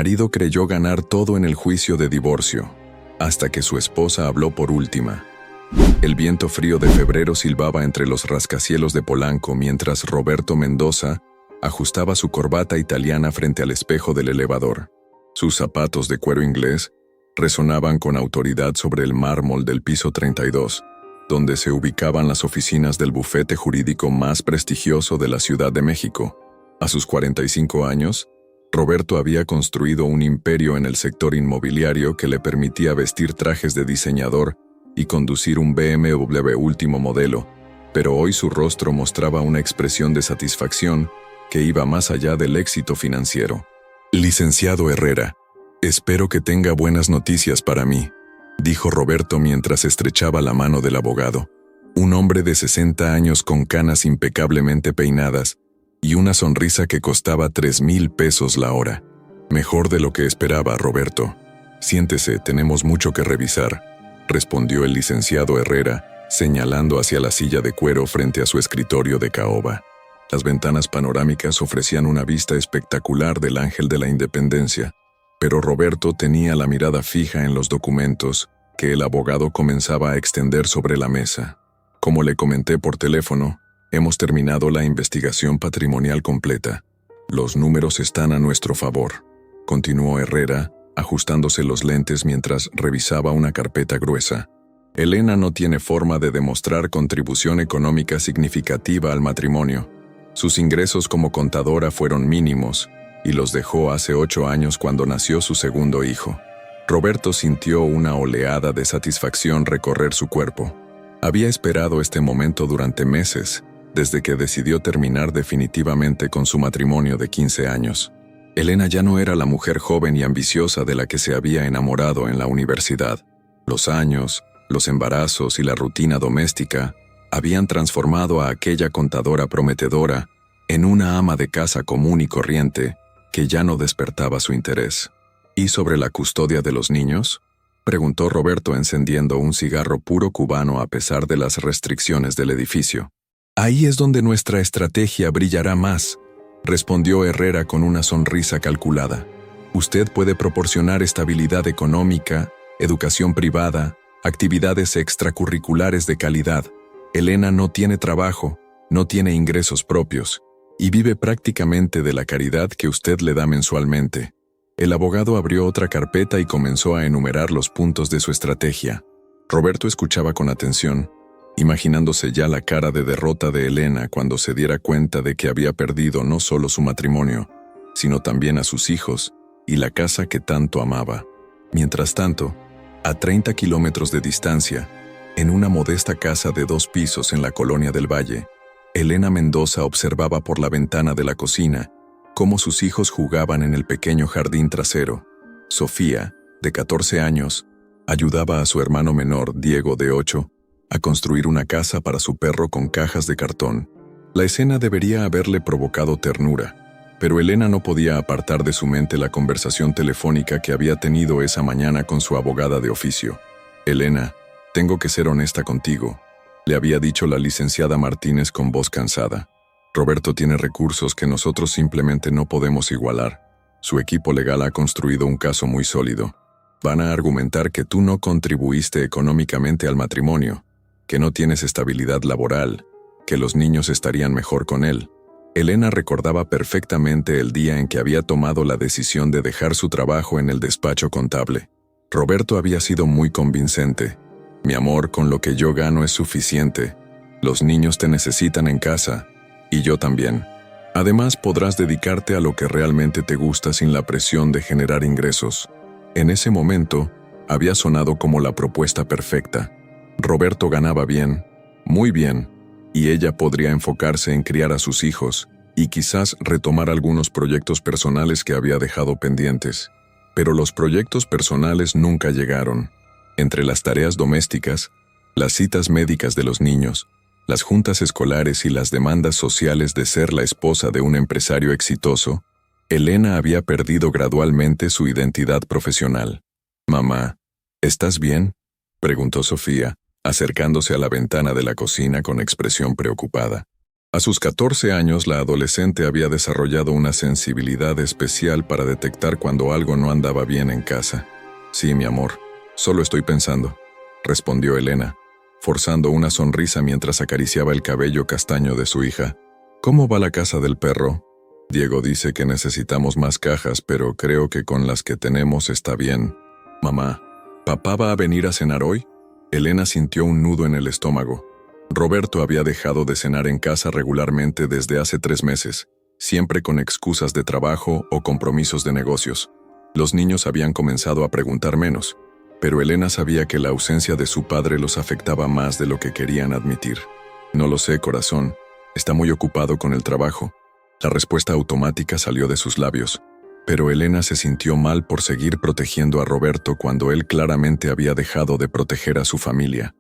marido creyó ganar todo en el juicio de divorcio, hasta que su esposa habló por última. El viento frío de febrero silbaba entre los rascacielos de Polanco mientras Roberto Mendoza ajustaba su corbata italiana frente al espejo del elevador. Sus zapatos de cuero inglés resonaban con autoridad sobre el mármol del piso 32, donde se ubicaban las oficinas del bufete jurídico más prestigioso de la Ciudad de México. A sus 45 años, Roberto había construido un imperio en el sector inmobiliario que le permitía vestir trajes de diseñador y conducir un BMW último modelo, pero hoy su rostro mostraba una expresión de satisfacción que iba más allá del éxito financiero. Licenciado Herrera, espero que tenga buenas noticias para mí, dijo Roberto mientras estrechaba la mano del abogado. Un hombre de 60 años con canas impecablemente peinadas y una sonrisa que costaba 3,000 pesos la hora. Mejor de lo que esperaba, Roberto. Siéntese, tenemos mucho que revisar, respondió el licenciado Herrera, señalando hacia la silla de cuero frente a su escritorio de caoba. Las ventanas panorámicas ofrecían una vista espectacular del Ángel de la Independencia, pero Roberto tenía la mirada fija en los documentos que el abogado comenzaba a extender sobre la mesa. Como le comenté por teléfono, hemos terminado la investigación patrimonial completa. Los números están a nuestro favor, continuó Herrera, ajustándose los lentes mientras revisaba una carpeta gruesa. Elena no tiene forma de demostrar contribución económica significativa al matrimonio. Sus ingresos como contadora fueron mínimos y los dejó hace 8 años cuando nació su segundo hijo. Roberto sintió una oleada de satisfacción recorrer su cuerpo. Había esperado este momento durante meses, desde que decidió terminar definitivamente con su matrimonio de 15 años. Elena ya no era la mujer joven y ambiciosa de la que se había enamorado en la universidad. Los años, los embarazos y la rutina doméstica habían transformado a aquella contadora prometedora en una ama de casa común y corriente que ya no despertaba su interés. ¿Y sobre la custodia de los niños?, preguntó Roberto encendiendo un cigarro puro cubano a pesar de las restricciones del edificio. Ahí es donde nuestra estrategia brillará más, respondió Herrera con una sonrisa calculada. Usted puede proporcionar estabilidad económica, educación privada, actividades extracurriculares de calidad. Elena no tiene trabajo, no tiene ingresos propios, y vive prácticamente de la caridad que usted le da mensualmente. El abogado abrió otra carpeta y comenzó a enumerar los puntos de su estrategia. Roberto escuchaba con atención, imaginándose ya la cara de derrota de Elena cuando se diera cuenta de que había perdido no solo su matrimonio, sino también a sus hijos y la casa que tanto amaba. Mientras tanto, a 30 kilómetros de distancia, en una modesta casa de 2 pisos en la colonia del Valle, Elena Mendoza observaba por la ventana de la cocina cómo sus hijos jugaban en el pequeño jardín trasero. Sofía, de 14 años, ayudaba a su hermano menor, Diego, de 8, a construir una casa para su perro con cajas de cartón. La escena debería haberle provocado ternura, pero Elena no podía apartar de su mente la conversación telefónica que había tenido esa mañana con su abogada de oficio. Elena, tengo que ser honesta contigo, le había dicho la licenciada Martínez con voz cansada. Roberto tiene recursos que nosotros simplemente no podemos igualar. Su equipo legal ha construido un caso muy sólido. Van a argumentar que tú no contribuiste económicamente al matrimonio, que no tienes estabilidad laboral, que los niños estarían mejor con él. Elena recordaba perfectamente el día en que había tomado la decisión de dejar su trabajo en el despacho contable. Roberto había sido muy convincente. Mi amor, con lo que yo gano es suficiente. Los niños te necesitan en casa, y yo también. Además, podrás dedicarte a lo que realmente te gusta sin la presión de generar ingresos. En ese momento, había sonado como la propuesta perfecta. Roberto ganaba bien, muy bien, y ella podría enfocarse en criar a sus hijos y quizás retomar algunos proyectos personales que había dejado pendientes. Pero los proyectos personales nunca llegaron. Entre las tareas domésticas, las citas médicas de los niños, las juntas escolares y las demandas sociales de ser la esposa de un empresario exitoso, Elena había perdido gradualmente su identidad profesional. «Mamá, ¿estás bien?», preguntó Sofía, acercándose a la ventana de la cocina con expresión preocupada. A sus 14 años, la adolescente había desarrollado una sensibilidad especial para detectar cuando algo no andaba bien en casa. Sí, mi amor, solo estoy pensando, respondió Elena, forzando una sonrisa mientras acariciaba el cabello castaño de su hija. ¿Cómo va la casa del perro? Diego dice que necesitamos más cajas, pero creo que con las que tenemos está bien. Mamá, ¿papá va a venir a cenar hoy? Elena sintió un nudo en el estómago. Roberto había dejado de cenar en casa regularmente desde hace 3 meses, siempre con excusas de trabajo o compromisos de negocios. Los niños habían comenzado a preguntar menos, pero Elena sabía que la ausencia de su padre los afectaba más de lo que querían admitir. No lo sé, corazón. Está muy ocupado con el trabajo. La respuesta automática salió de sus labios, pero Elena se sintió mal por seguir protegiendo a Roberto cuando él claramente había dejado de proteger a su familia.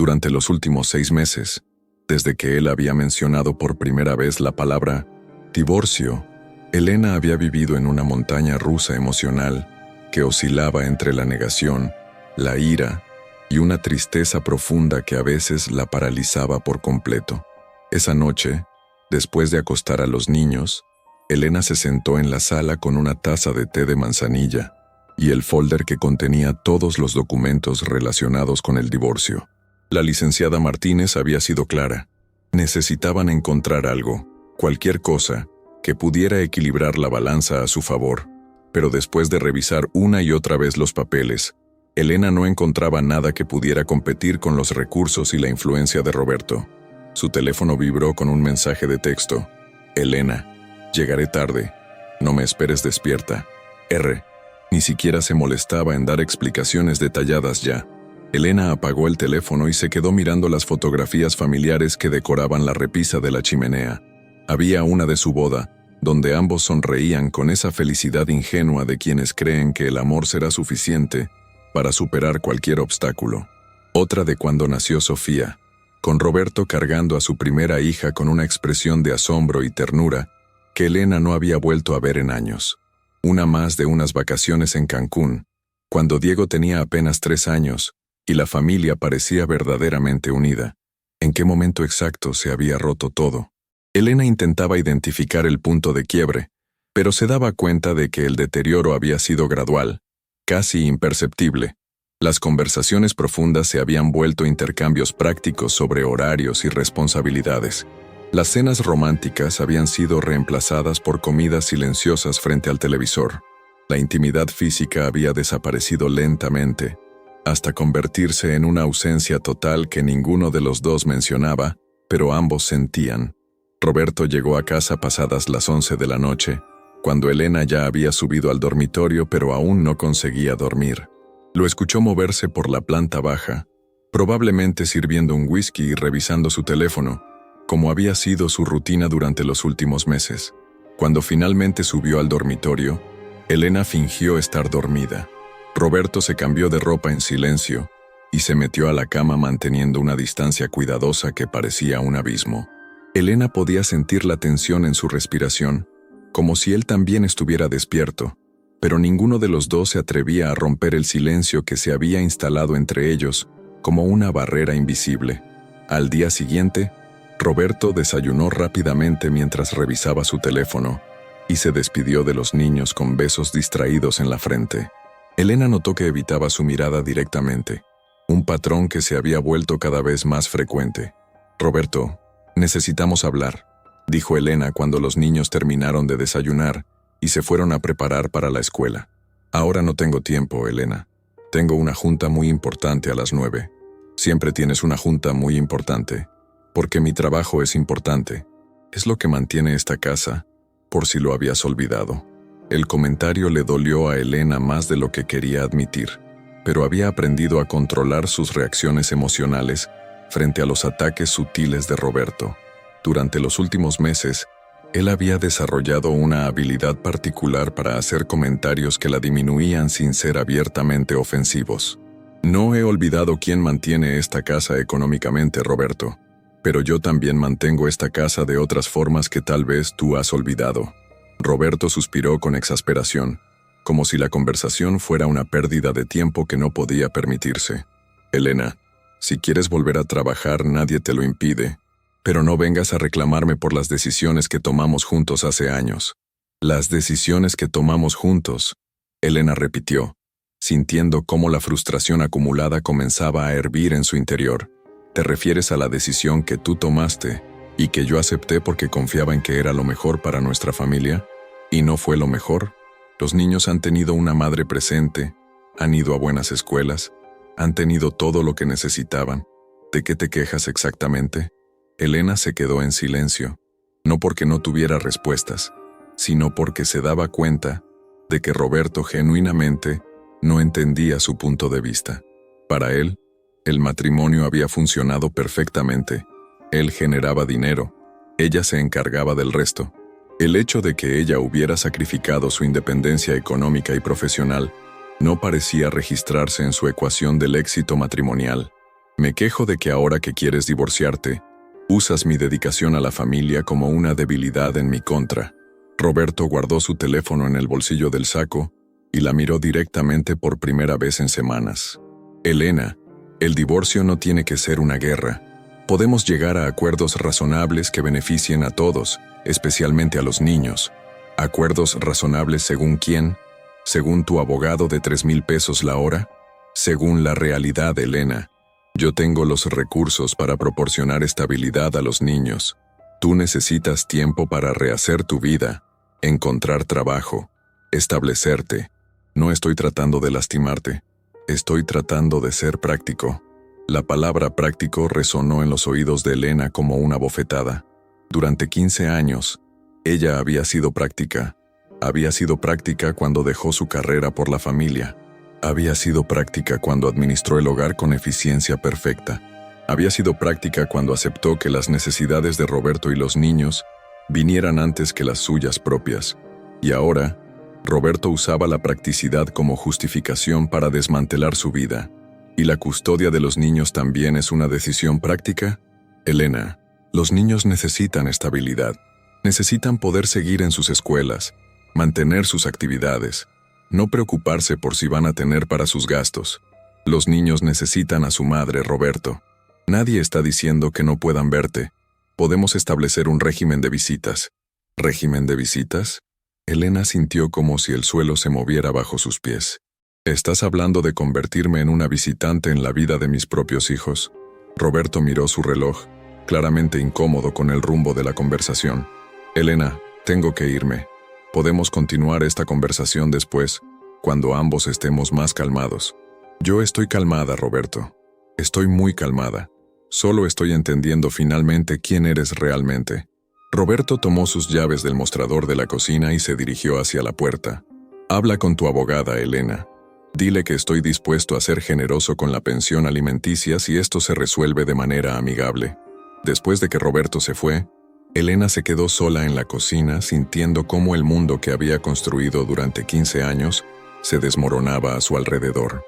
Durante los últimos 6 meses, desde que él había mencionado por primera vez la palabra divorcio, Elena había vivido en una montaña rusa emocional que oscilaba entre la negación, la ira y una tristeza profunda que a veces la paralizaba por completo. Esa noche, después de acostar a los niños, Elena se sentó en la sala con una taza de té de manzanilla y el folder que contenía todos los documentos relacionados con el divorcio. La licenciada Martínez había sido clara. Necesitaban encontrar algo, cualquier cosa, que pudiera equilibrar la balanza a su favor. Pero después de revisar una y otra vez los papeles, Elena no encontraba nada que pudiera competir con los recursos y la influencia de Roberto. Su teléfono vibró con un mensaje de texto. Elena, llegaré tarde. No me esperes despierta. R. Ni siquiera se molestaba en dar explicaciones detalladas ya. Elena apagó el teléfono y se quedó mirando las fotografías familiares que decoraban la repisa de la chimenea. Había una de su boda, donde ambos sonreían con esa felicidad ingenua de quienes creen que el amor será suficiente para superar cualquier obstáculo. Otra de cuando nació Sofía, con Roberto cargando a su primera hija con una expresión de asombro y ternura que Elena no había vuelto a ver en años. Una más de unas vacaciones en Cancún, cuando Diego tenía apenas 3 años y la familia parecía verdaderamente unida. ¿En qué momento exacto se había roto todo? Elena intentaba identificar el punto de quiebre, pero se daba cuenta de que el deterioro había sido gradual, casi imperceptible. Las conversaciones profundas se habían vuelto intercambios prácticos sobre horarios y responsabilidades. Las cenas románticas habían sido reemplazadas por comidas silenciosas frente al televisor. La intimidad física había desaparecido lentamente, hasta convertirse en una ausencia total que ninguno de los dos mencionaba, pero ambos sentían. Roberto llegó a casa pasadas las 11 de la noche, cuando Elena ya había subido al dormitorio pero aún no conseguía dormir. Lo escuchó moverse por la planta baja, probablemente sirviendo un whisky y revisando su teléfono, como había sido su rutina durante los últimos meses. Cuando finalmente subió al dormitorio, Elena fingió estar dormida. Roberto se cambió de ropa en silencio y se metió a la cama manteniendo una distancia cuidadosa que parecía un abismo. Elena podía sentir la tensión en su respiración, como si él también estuviera despierto, pero ninguno de los dos se atrevía a romper el silencio que se había instalado entre ellos, como una barrera invisible. Al día siguiente, Roberto desayunó rápidamente mientras revisaba su teléfono y se despidió de los niños con besos distraídos en la frente. Elena notó que evitaba su mirada directamente, un patrón que se había vuelto cada vez más frecuente. «Roberto, necesitamos hablar», dijo Elena cuando los niños terminaron de desayunar y se fueron a preparar para la escuela. «Ahora no tengo tiempo, Elena. Tengo una junta muy importante a las 9. Siempre tienes una junta muy importante, porque mi trabajo es importante. Es lo que mantiene esta casa, por si lo habías olvidado». El comentario le dolió a Elena más de lo que quería admitir, pero había aprendido a controlar sus reacciones emocionales frente a los ataques sutiles de Roberto. Durante los últimos meses, él había desarrollado una habilidad particular para hacer comentarios que la diminuían sin ser abiertamente ofensivos. «No he olvidado quién mantiene esta casa económicamente, Roberto, pero yo también mantengo esta casa de otras formas que tal vez tú has olvidado». Roberto suspiró con exasperación, como si la conversación fuera una pérdida de tiempo que no podía permitirse. «Elena, si quieres volver a trabajar, nadie te lo impide. Pero no vengas a reclamarme por las decisiones que tomamos juntos hace años. Las decisiones que tomamos juntos, Elena repitió, sintiendo cómo la frustración acumulada comenzaba a hervir en su interior. ¿Te refieres a la decisión que tú tomaste y que yo acepté porque confiaba en que era lo mejor para nuestra familia? ¿Y no fue lo mejor? Los niños han tenido una madre presente, han ido a buenas escuelas, han tenido todo lo que necesitaban. ¿De qué te quejas exactamente? Elena se quedó en silencio, no porque no tuviera respuestas, sino porque se daba cuenta de que Roberto genuinamente no entendía su punto de vista. Para él, el matrimonio había funcionado perfectamente. Él generaba dinero, ella se encargaba del resto. El hecho de que ella hubiera sacrificado su independencia económica y profesional no parecía registrarse en su ecuación del éxito matrimonial. Me quejo de que ahora que quieres divorciarte, usas mi dedicación a la familia como una debilidad en mi contra. Roberto guardó su teléfono en el bolsillo del saco y la miró directamente por primera vez en semanas. Elena, el divorcio no tiene que ser una guerra. Podemos llegar a acuerdos razonables que beneficien a todos, especialmente a los niños. ¿Acuerdos razonables según quién? ¿Según tu abogado de 3,000 pesos la hora? Según la realidad, Elena. Yo tengo los recursos para proporcionar estabilidad a los niños. Tú necesitas tiempo para rehacer tu vida, encontrar trabajo, establecerte. No estoy tratando de lastimarte. Estoy tratando de ser práctico. La palabra práctico resonó en los oídos de Elena como una bofetada. Durante 15 años, ella había sido práctica. Había sido práctica cuando dejó su carrera por la familia. Había sido práctica cuando administró el hogar con eficiencia perfecta. Había sido práctica cuando aceptó que las necesidades de Roberto y los niños vinieran antes que las suyas propias. Y ahora, Roberto usaba la practicidad como justificación para desmantelar su vida. ¿Y la custodia de los niños también es una decisión práctica? Elena, los niños necesitan estabilidad. Necesitan poder seguir en sus escuelas, mantener sus actividades, no preocuparse por si van a tener para sus gastos. Los niños necesitan a su madre, Roberto. Nadie está diciendo que no puedan verte. Podemos establecer un régimen de visitas. ¿Régimen de visitas? Elena sintió como si el suelo se moviera bajo sus pies. ¿Estás hablando de convertirme en una visitante en la vida de mis propios hijos? Roberto miró su reloj, claramente incómodo con el rumbo de la conversación. Elena, tengo que irme. Podemos continuar esta conversación después, cuando ambos estemos más calmados. Yo estoy calmada, Roberto. Estoy muy calmada. Solo estoy entendiendo finalmente quién eres realmente. Roberto tomó sus llaves del mostrador de la cocina y se dirigió hacia la puerta. Habla con tu abogada, Elena. Dile que estoy dispuesto a ser generoso con la pensión alimenticia si esto se resuelve de manera amigable. Después de que Roberto se fue, Elena se quedó sola en la cocina sintiendo cómo el mundo que había construido durante 15 años se desmoronaba a su alrededor.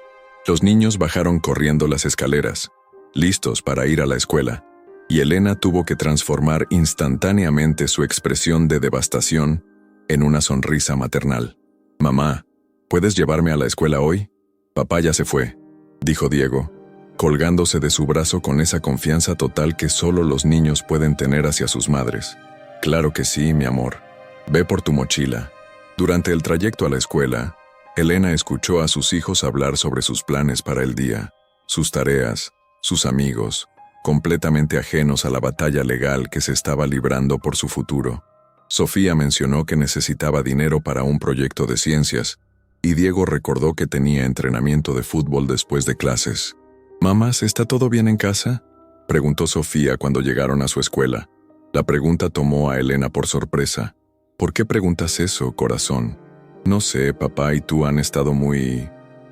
Los niños bajaron corriendo las escaleras, listos para ir a la escuela, y Elena tuvo que transformar instantáneamente su expresión de devastación en una sonrisa maternal. «Mamá, ¿puedes llevarme a la escuela hoy?» «Papá ya se fue», dijo Diego, colgándose de su brazo con esa confianza total que solo los niños pueden tener hacia sus madres. «Claro que sí, mi amor. Ve por tu mochila». Durante el trayecto a la escuela, Elena escuchó a sus hijos hablar sobre sus planes para el día, sus tareas, sus amigos, completamente ajenos a la batalla legal que se estaba librando por su futuro. Sofía mencionó que necesitaba dinero para un proyecto de ciencias, y Diego recordó que tenía entrenamiento de fútbol después de clases. «Mamás, ¿está todo bien en casa?», preguntó Sofía cuando llegaron a su escuela. La pregunta tomó a Elena por sorpresa. «¿Por qué preguntas eso, corazón?» «No sé, papá y tú han estado muy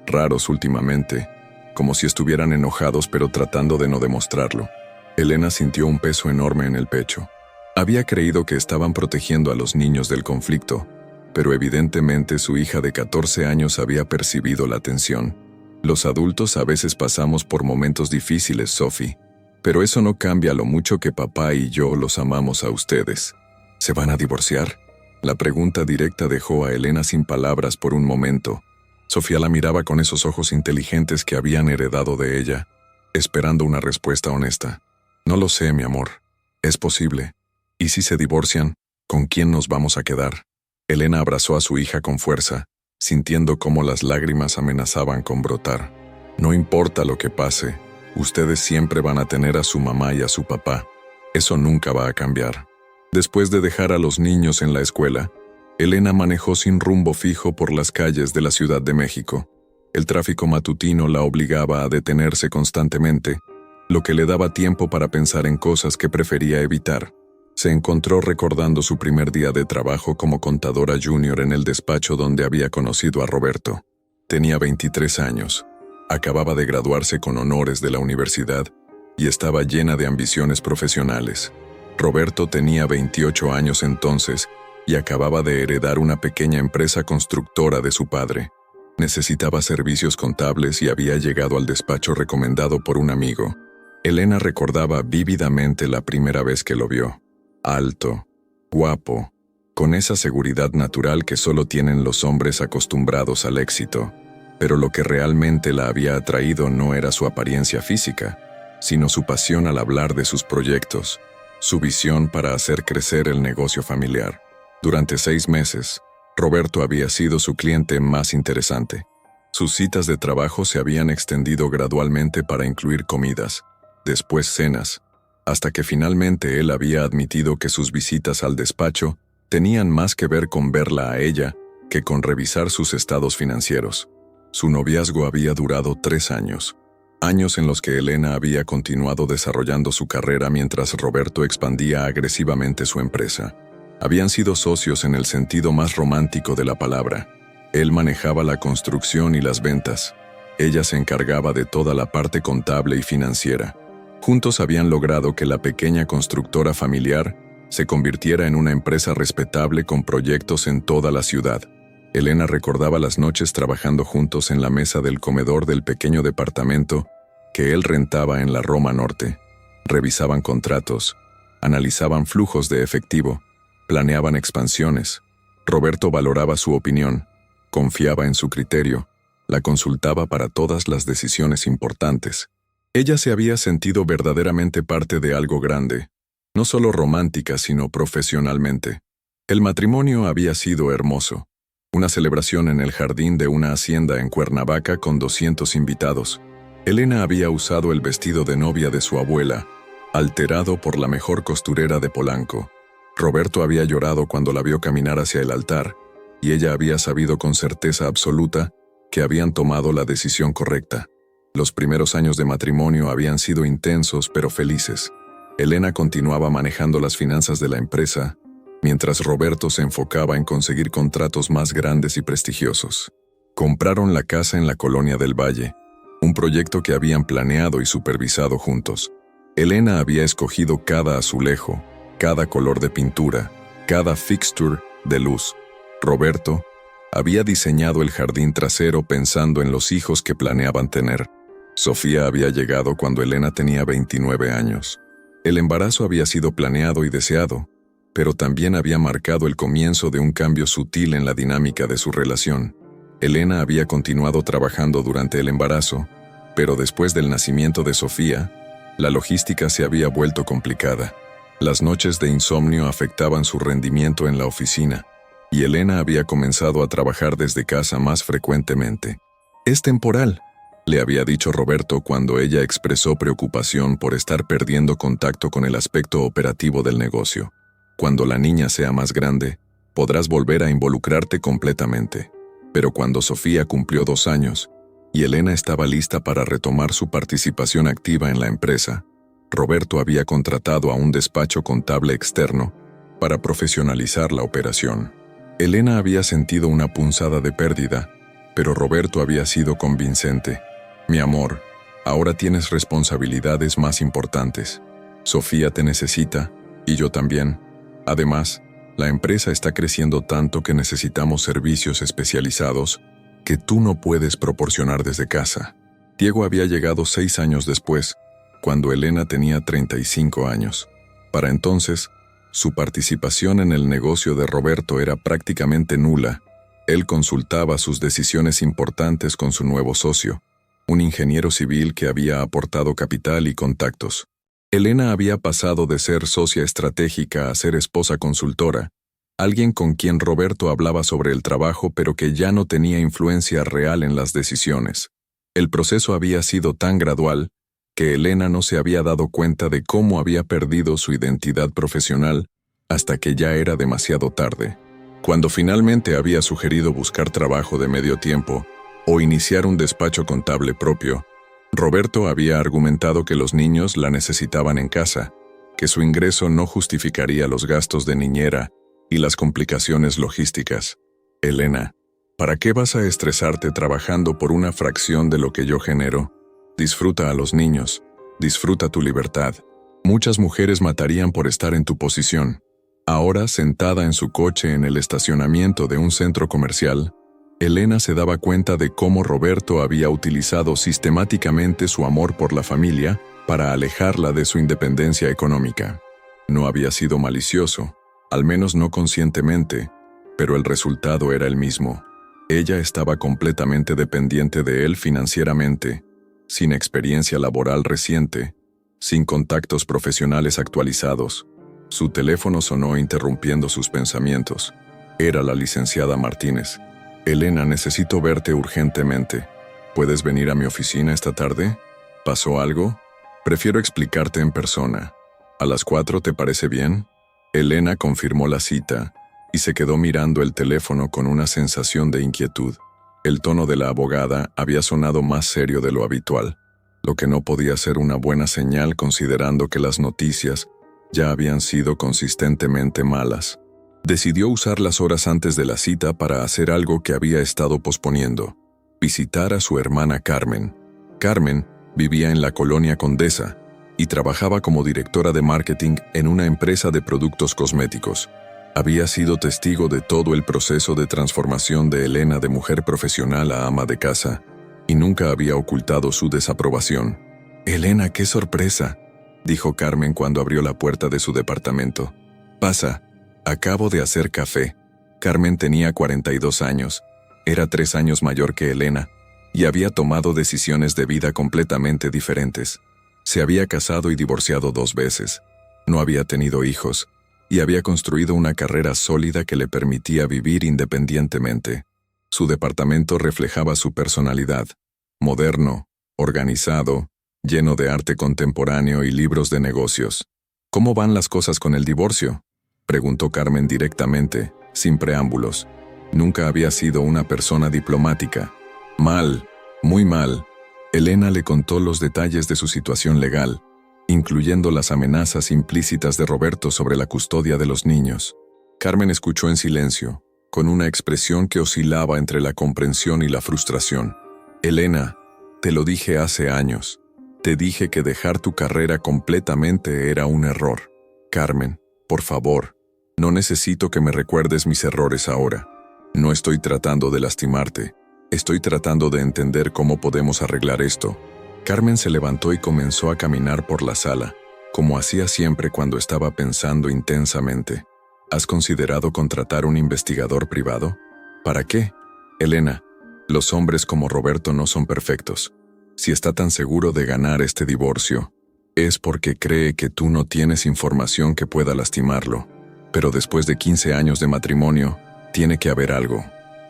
raros últimamente, como si estuvieran enojados pero tratando de no demostrarlo». Elena sintió un peso enorme en el pecho. Había creído que estaban protegiendo a los niños del conflicto, pero evidentemente su hija de 14 años había percibido la tensión. «Los adultos a veces pasamos por momentos difíciles, Sophie, pero eso no cambia lo mucho que papá y yo los amamos a ustedes». «¿Se van a divorciar?». La pregunta directa dejó a Elena sin palabras por un momento. Sofía la miraba con esos ojos inteligentes que habían heredado de ella, esperando una respuesta honesta. «No lo sé, mi amor. Es posible. ¿Y si se divorcian? ¿Con quién nos vamos a quedar? Elena abrazó a su hija con fuerza, sintiendo cómo las lágrimas amenazaban con brotar. No importa lo que pase, ustedes siempre van a tener a su mamá y a su papá. Eso nunca va a cambiar. Después de dejar a los niños en la escuela, Elena manejó sin rumbo fijo por las calles de la Ciudad de México. El tráfico matutino la obligaba a detenerse constantemente, lo que le daba tiempo para pensar en cosas que prefería evitar. Se encontró recordando su primer día de trabajo como contadora junior en el despacho donde había conocido a Roberto. Tenía 23 años, acababa de graduarse con honores de la universidad y estaba llena de ambiciones profesionales. Roberto tenía 28 años entonces y acababa de heredar una pequeña empresa constructora de su padre. Necesitaba servicios contables y había llegado al despacho recomendado por un amigo. Elena recordaba vívidamente la primera vez que lo vio. Alto, guapo, con esa seguridad natural que solo tienen los hombres acostumbrados al éxito. Pero lo que realmente la había atraído no era su apariencia física, sino su pasión al hablar de sus proyectos, su visión para hacer crecer el negocio familiar. Durante 6 meses, Roberto había sido su cliente más interesante. Sus citas de trabajo se habían extendido gradualmente para incluir comidas, después cenas, hasta que finalmente él había admitido que sus visitas al despacho tenían más que ver con verla a ella que con revisar sus estados financieros. Su noviazgo había durado 3 años. Años en los que Elena había continuado desarrollando su carrera mientras Roberto expandía agresivamente su empresa. Habían sido socios en el sentido más romántico de la palabra. Él manejaba la construcción y las ventas. Ella se encargaba de toda la parte contable y financiera. Juntos habían logrado que la pequeña constructora familiar se convirtiera en una empresa respetable con proyectos en toda la ciudad. Elena recordaba las noches trabajando juntos en la mesa del comedor del pequeño departamento que él rentaba en la Roma Norte. Revisaban contratos, analizaban flujos de efectivo, planeaban expansiones. Roberto valoraba su opinión, confiaba en su criterio, la consultaba para todas las decisiones importantes. Ella se había sentido verdaderamente parte de algo grande, no solo romántica sino profesionalmente. El matrimonio había sido hermoso. Una celebración en el jardín de una hacienda en Cuernavaca con 200 invitados. Elena había usado el vestido de novia de su abuela, alterado por la mejor costurera de Polanco. Roberto había llorado cuando la vio caminar hacia el altar, y ella había sabido con certeza absoluta que habían tomado la decisión correcta. Los primeros años de matrimonio habían sido intensos pero felices. Elena continuaba manejando las finanzas de la empresa, mientras Roberto se enfocaba en conseguir contratos más grandes y prestigiosos. Compraron la casa en la Colonia del Valle, un proyecto que habían planeado y supervisado juntos. Elena había escogido cada azulejo, cada color de pintura, cada fixture de luz. Roberto había diseñado el jardín trasero pensando en los hijos que planeaban tener. Sofía había llegado cuando Elena tenía 29 años. El embarazo había sido planeado y deseado, pero también había marcado el comienzo de un cambio sutil en la dinámica de su relación. Elena había continuado trabajando durante el embarazo, pero después del nacimiento de Sofía, la logística se había vuelto complicada. Las noches de insomnio afectaban su rendimiento en la oficina, y Elena había comenzado a trabajar desde casa más frecuentemente. «Es temporal», le había dicho Roberto cuando ella expresó preocupación por estar perdiendo contacto con el aspecto operativo del negocio. Cuando la niña sea más grande, podrás volver a involucrarte completamente. Pero cuando Sofía cumplió 2 años, y Elena estaba lista para retomar su participación activa en la empresa, Roberto había contratado a un despacho contable externo para profesionalizar la operación. Elena había sentido una punzada de pérdida, pero Roberto había sido convincente. «Mi amor, ahora tienes responsabilidades más importantes. Sofía te necesita, y yo también. Además, la empresa está creciendo tanto que necesitamos servicios especializados que tú no puedes proporcionar desde casa». Diego había llegado 6 años después, cuando Elena tenía 35 años. Para entonces, su participación en el negocio de Roberto era prácticamente nula. Él consultaba sus decisiones importantes con su nuevo socio, un ingeniero civil que había aportado capital y contactos. Elena había pasado de ser socia estratégica a ser esposa consultora, alguien con quien Roberto hablaba sobre el trabajo pero que ya no tenía influencia real en las decisiones. El proceso había sido tan gradual que Elena no se había dado cuenta de cómo había perdido su identidad profesional hasta que ya era demasiado tarde. Cuando finalmente había sugerido buscar trabajo de medio tiempo o iniciar un despacho contable propio, Roberto había argumentado que los niños la necesitaban en casa, que su ingreso no justificaría los gastos de niñera y las complicaciones logísticas. Elena, ¿para qué vas a estresarte trabajando por una fracción de lo que yo genero? Disfruta a los niños, disfruta tu libertad. Muchas mujeres matarían por estar en tu posición. Ahora, sentada en su coche en el estacionamiento de un centro comercial, Elena se daba cuenta de cómo Roberto había utilizado sistemáticamente su amor por la familia para alejarla de su independencia económica. No había sido malicioso, al menos no conscientemente, pero el resultado era el mismo. Ella estaba completamente dependiente de él financieramente, sin experiencia laboral reciente, sin contactos profesionales actualizados. Su teléfono sonó interrumpiendo sus pensamientos. Era la licenciada Martínez. Elena, necesito verte urgentemente. ¿Puedes venir a mi oficina esta tarde? ¿Pasó algo? Prefiero explicarte en persona. ¿A las 4 te parece bien? Elena confirmó la cita y se quedó mirando el teléfono con una sensación de inquietud. El tono de la abogada había sonado más serio de lo habitual, lo que no podía ser una buena señal considerando que las noticias ya habían sido consistentemente malas. Decidió usar las horas antes de la cita para hacer algo que había estado posponiendo: visitar a su hermana Carmen. Carmen vivía en la colonia Condesa y trabajaba como directora de marketing en una empresa de productos cosméticos. Había sido testigo de todo el proceso de transformación de Elena de mujer profesional a ama de casa, y nunca había ocultado su desaprobación. «Elena, qué sorpresa», dijo Carmen cuando abrió la puerta de su departamento. «Pasa, acabo de hacer café». Carmen tenía 42 años, era 3 años mayor que Elena, y había tomado decisiones de vida completamente diferentes. Se había casado y divorciado 2 veces, no había tenido hijos, y había construido una carrera sólida que le permitía vivir independientemente. Su departamento reflejaba su personalidad: moderno, organizado, lleno de arte contemporáneo y libros de negocios. «¿Cómo van las cosas con el divorcio?», preguntó Carmen directamente, sin preámbulos. Nunca había sido una persona diplomática. «Mal, muy mal». Elena le contó los detalles de su situación legal, incluyendo las amenazas implícitas de Roberto sobre la custodia de los niños. Carmen escuchó en silencio, con una expresión que oscilaba entre la comprensión y la frustración. «Elena, te lo dije hace años. Te dije que dejar tu carrera completamente era un error. Carmen, por favor, no necesito que me recuerdes mis errores ahora. No estoy tratando de lastimarte. Estoy tratando de entender cómo podemos arreglar esto». Carmen se levantó y comenzó a caminar por la sala, como hacía siempre cuando estaba pensando intensamente. «¿Has considerado contratar un investigador privado?» «¿Para qué?» «Elena, los hombres como Roberto no son perfectos. Si está tan seguro de ganar este divorcio, es porque cree que tú no tienes información que pueda lastimarlo. Pero después de 15 años de matrimonio, tiene que haber algo».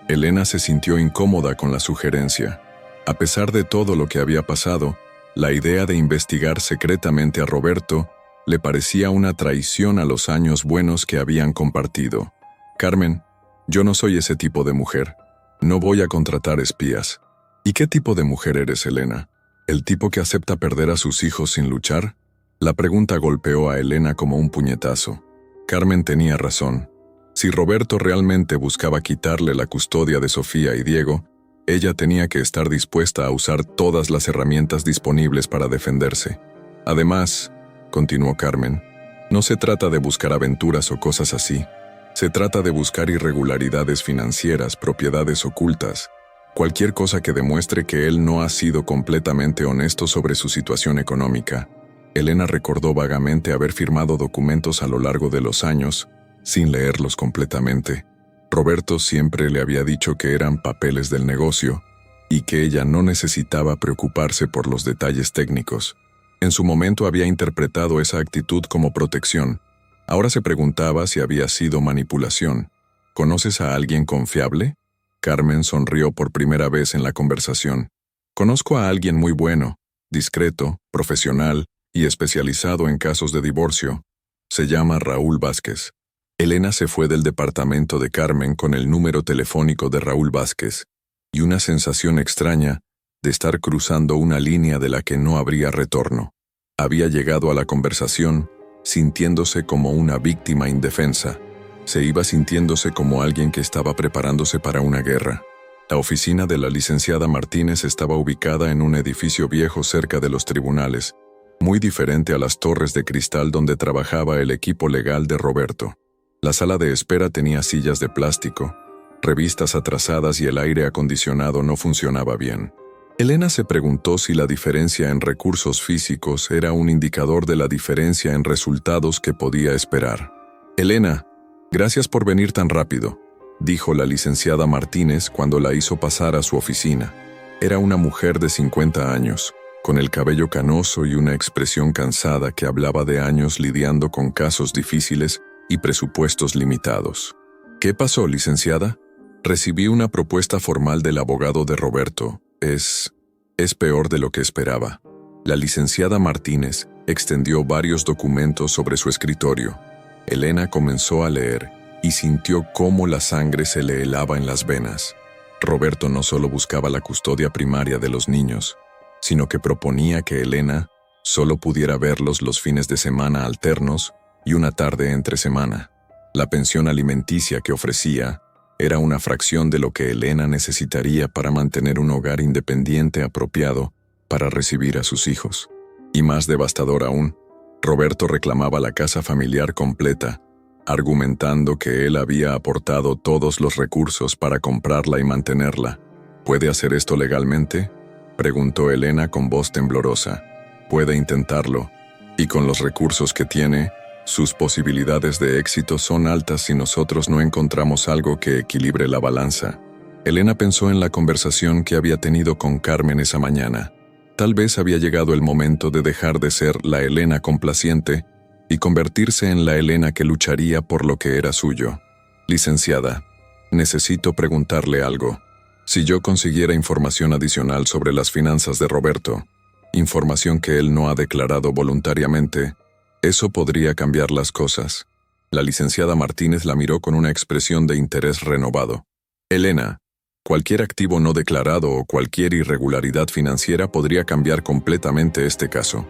Elena se sintió incómoda con la sugerencia. A pesar de todo lo que había pasado, la idea de investigar secretamente a Roberto le parecía una traición a los años buenos que habían compartido. «Carmen, yo no soy ese tipo de mujer. No voy a contratar espías». «¿Y qué tipo de mujer eres, Elena? ¿El tipo que acepta perder a sus hijos sin luchar?». La pregunta golpeó a Elena como un puñetazo. Carmen tenía razón. Si Roberto realmente buscaba quitarle la custodia de Sofía y Diego, ella tenía que estar dispuesta a usar todas las herramientas disponibles para defenderse. «Además», continuó Carmen, «no se trata de buscar aventuras o cosas así. Se trata de buscar irregularidades financieras, propiedades ocultas, cualquier cosa que demuestre que él no ha sido completamente honesto sobre su situación económica». Elena recordó vagamente haber firmado documentos a lo largo de los años, sin leerlos completamente. Roberto siempre le había dicho que eran papeles del negocio y que ella no necesitaba preocuparse por los detalles técnicos. En su momento había interpretado esa actitud como protección. Ahora se preguntaba si había sido manipulación. ¿Conoces a alguien confiable? Carmen sonrió por primera vez en la conversación. Conozco a alguien muy bueno, discreto, profesional y especializado en casos de divorcio. Se llama Raúl Vázquez. Elena se fue del departamento de Carmen con el número telefónico de Raúl Vázquez y una sensación extraña de estar cruzando una línea de la que no habría retorno. Había llegado a la conversación sintiéndose como una víctima indefensa. Se iba sintiéndose como alguien que estaba preparándose para una guerra. La oficina de la licenciada Martínez estaba ubicada en un edificio viejo cerca de los tribunales, muy diferente a las torres de cristal donde trabajaba el equipo legal de Roberto. La sala de espera tenía sillas de plástico, revistas atrasadas y el aire acondicionado no funcionaba bien. Elena se preguntó si la diferencia en recursos físicos era un indicador de la diferencia en resultados que podía esperar. «Elena, gracias por venir tan rápido», dijo la licenciada Martínez cuando la hizo pasar a su oficina. Era una mujer de 50 años, con el cabello canoso y una expresión cansada que hablaba de años lidiando con casos difíciles y presupuestos limitados. «¿Qué pasó, licenciada?» «Recibí una propuesta formal del abogado de Roberto. Es peor de lo que esperaba». La licenciada Martínez extendió varios documentos sobre su escritorio. Elena comenzó a leer y sintió cómo la sangre se le helaba en las venas. Roberto no solo buscaba la custodia primaria de los niños, sino que proponía que Elena solo pudiera verlos los fines de semana alternos y una tarde entre semana. La pensión alimenticia que ofrecía era una fracción de lo que Elena necesitaría para mantener un hogar independiente apropiado para recibir a sus hijos. Y más devastador aún, Roberto reclamaba la casa familiar completa, argumentando que él había aportado todos los recursos para comprarla y mantenerla. «¿Puede hacer esto legalmente?», preguntó Elena con voz temblorosa. «Puede intentarlo, y con los recursos que tiene, sus posibilidades de éxito son altas si nosotros no encontramos algo que equilibre la balanza». Elena pensó en la conversación que había tenido con Carmen esa mañana. Tal vez había llegado el momento de dejar de ser la Elena complaciente y convertirse en la Elena que lucharía por lo que era suyo. «Licenciada, necesito preguntarle algo. Si yo consiguiera información adicional sobre las finanzas de Roberto, información que él no ha declarado voluntariamente, eso podría cambiar las cosas». La licenciada Martínez la miró con una expresión de interés renovado. «Elena, cualquier activo no declarado o cualquier irregularidad financiera podría cambiar completamente este caso.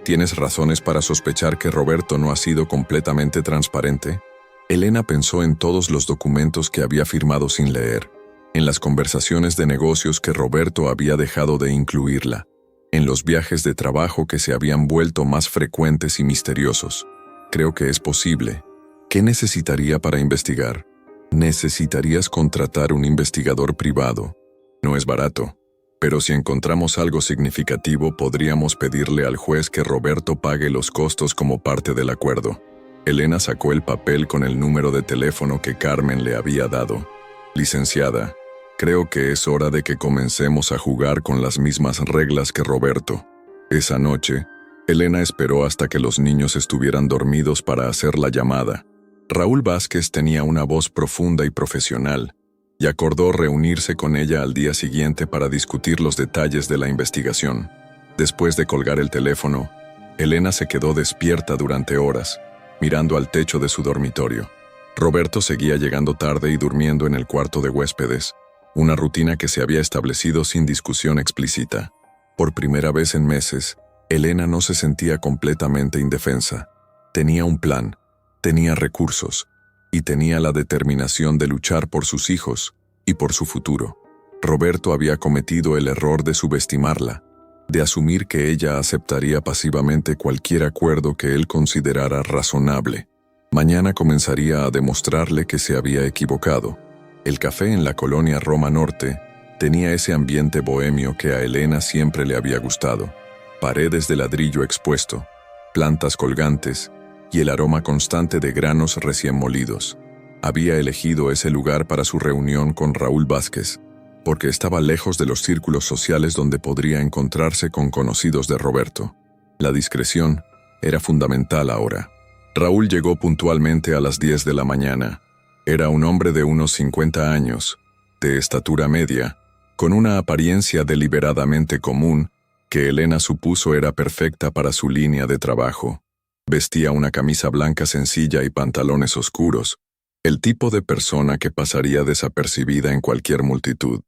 ¿Tienes razones para sospechar que Roberto no ha sido completamente transparente?» Elena pensó en todos los documentos que había firmado sin leer, en las conversaciones de negocios que Roberto había dejado de incluirla, en los viajes de trabajo que se habían vuelto más frecuentes y misteriosos. «Creo que es posible. ¿Qué necesitaría para investigar?» «Necesitarías contratar un investigador privado. No es barato, pero si encontramos algo significativo podríamos pedirle al juez que Roberto pague los costos como parte del acuerdo». Elena sacó el papel con el número de teléfono que Carmen le había dado. «Licenciada, creo que es hora de que comencemos a jugar con las mismas reglas que Roberto». Esa noche, Elena esperó hasta que los niños estuvieran dormidos para hacer la llamada. Raúl Vázquez tenía una voz profunda y profesional, y acordó reunirse con ella al día siguiente para discutir los detalles de la investigación. Después de colgar el teléfono, Elena se quedó despierta durante horas, mirando al techo de su dormitorio. Roberto seguía llegando tarde y durmiendo en el cuarto de huéspedes, una rutina que se había establecido sin discusión explícita. Por primera vez en meses, Elena no se sentía completamente indefensa. Tenía un plan, tenía recursos, y tenía la determinación de luchar por sus hijos y por su futuro. Roberto había cometido el error de subestimarla, de asumir que ella aceptaría pasivamente cualquier acuerdo que él considerara razonable. Mañana comenzaría a demostrarle que se había equivocado. El café en la colonia Roma Norte tenía ese ambiente bohemio que a Elena siempre le había gustado. Paredes de ladrillo expuesto, plantas colgantes y el aroma constante de granos recién molidos. Había elegido ese lugar para su reunión con Raúl Vázquez, porque estaba lejos de los círculos sociales donde podría encontrarse con conocidos de Roberto. La discreción era fundamental ahora. Raúl llegó puntualmente a las 10 de la mañana. Era un hombre de unos 50 años, de estatura media, con una apariencia deliberadamente común que Elena supuso era perfecta para su línea de trabajo. Vestía una camisa blanca sencilla y pantalones oscuros, el tipo de persona que pasaría desapercibida en cualquier multitud.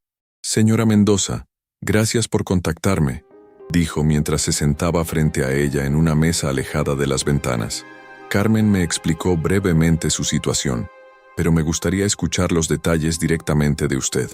«Señora Mendoza, gracias por contactarme», dijo mientras se sentaba frente a ella en una mesa alejada de las ventanas. «Carmen me explicó brevemente su situación, pero me gustaría escuchar los detalles directamente de usted».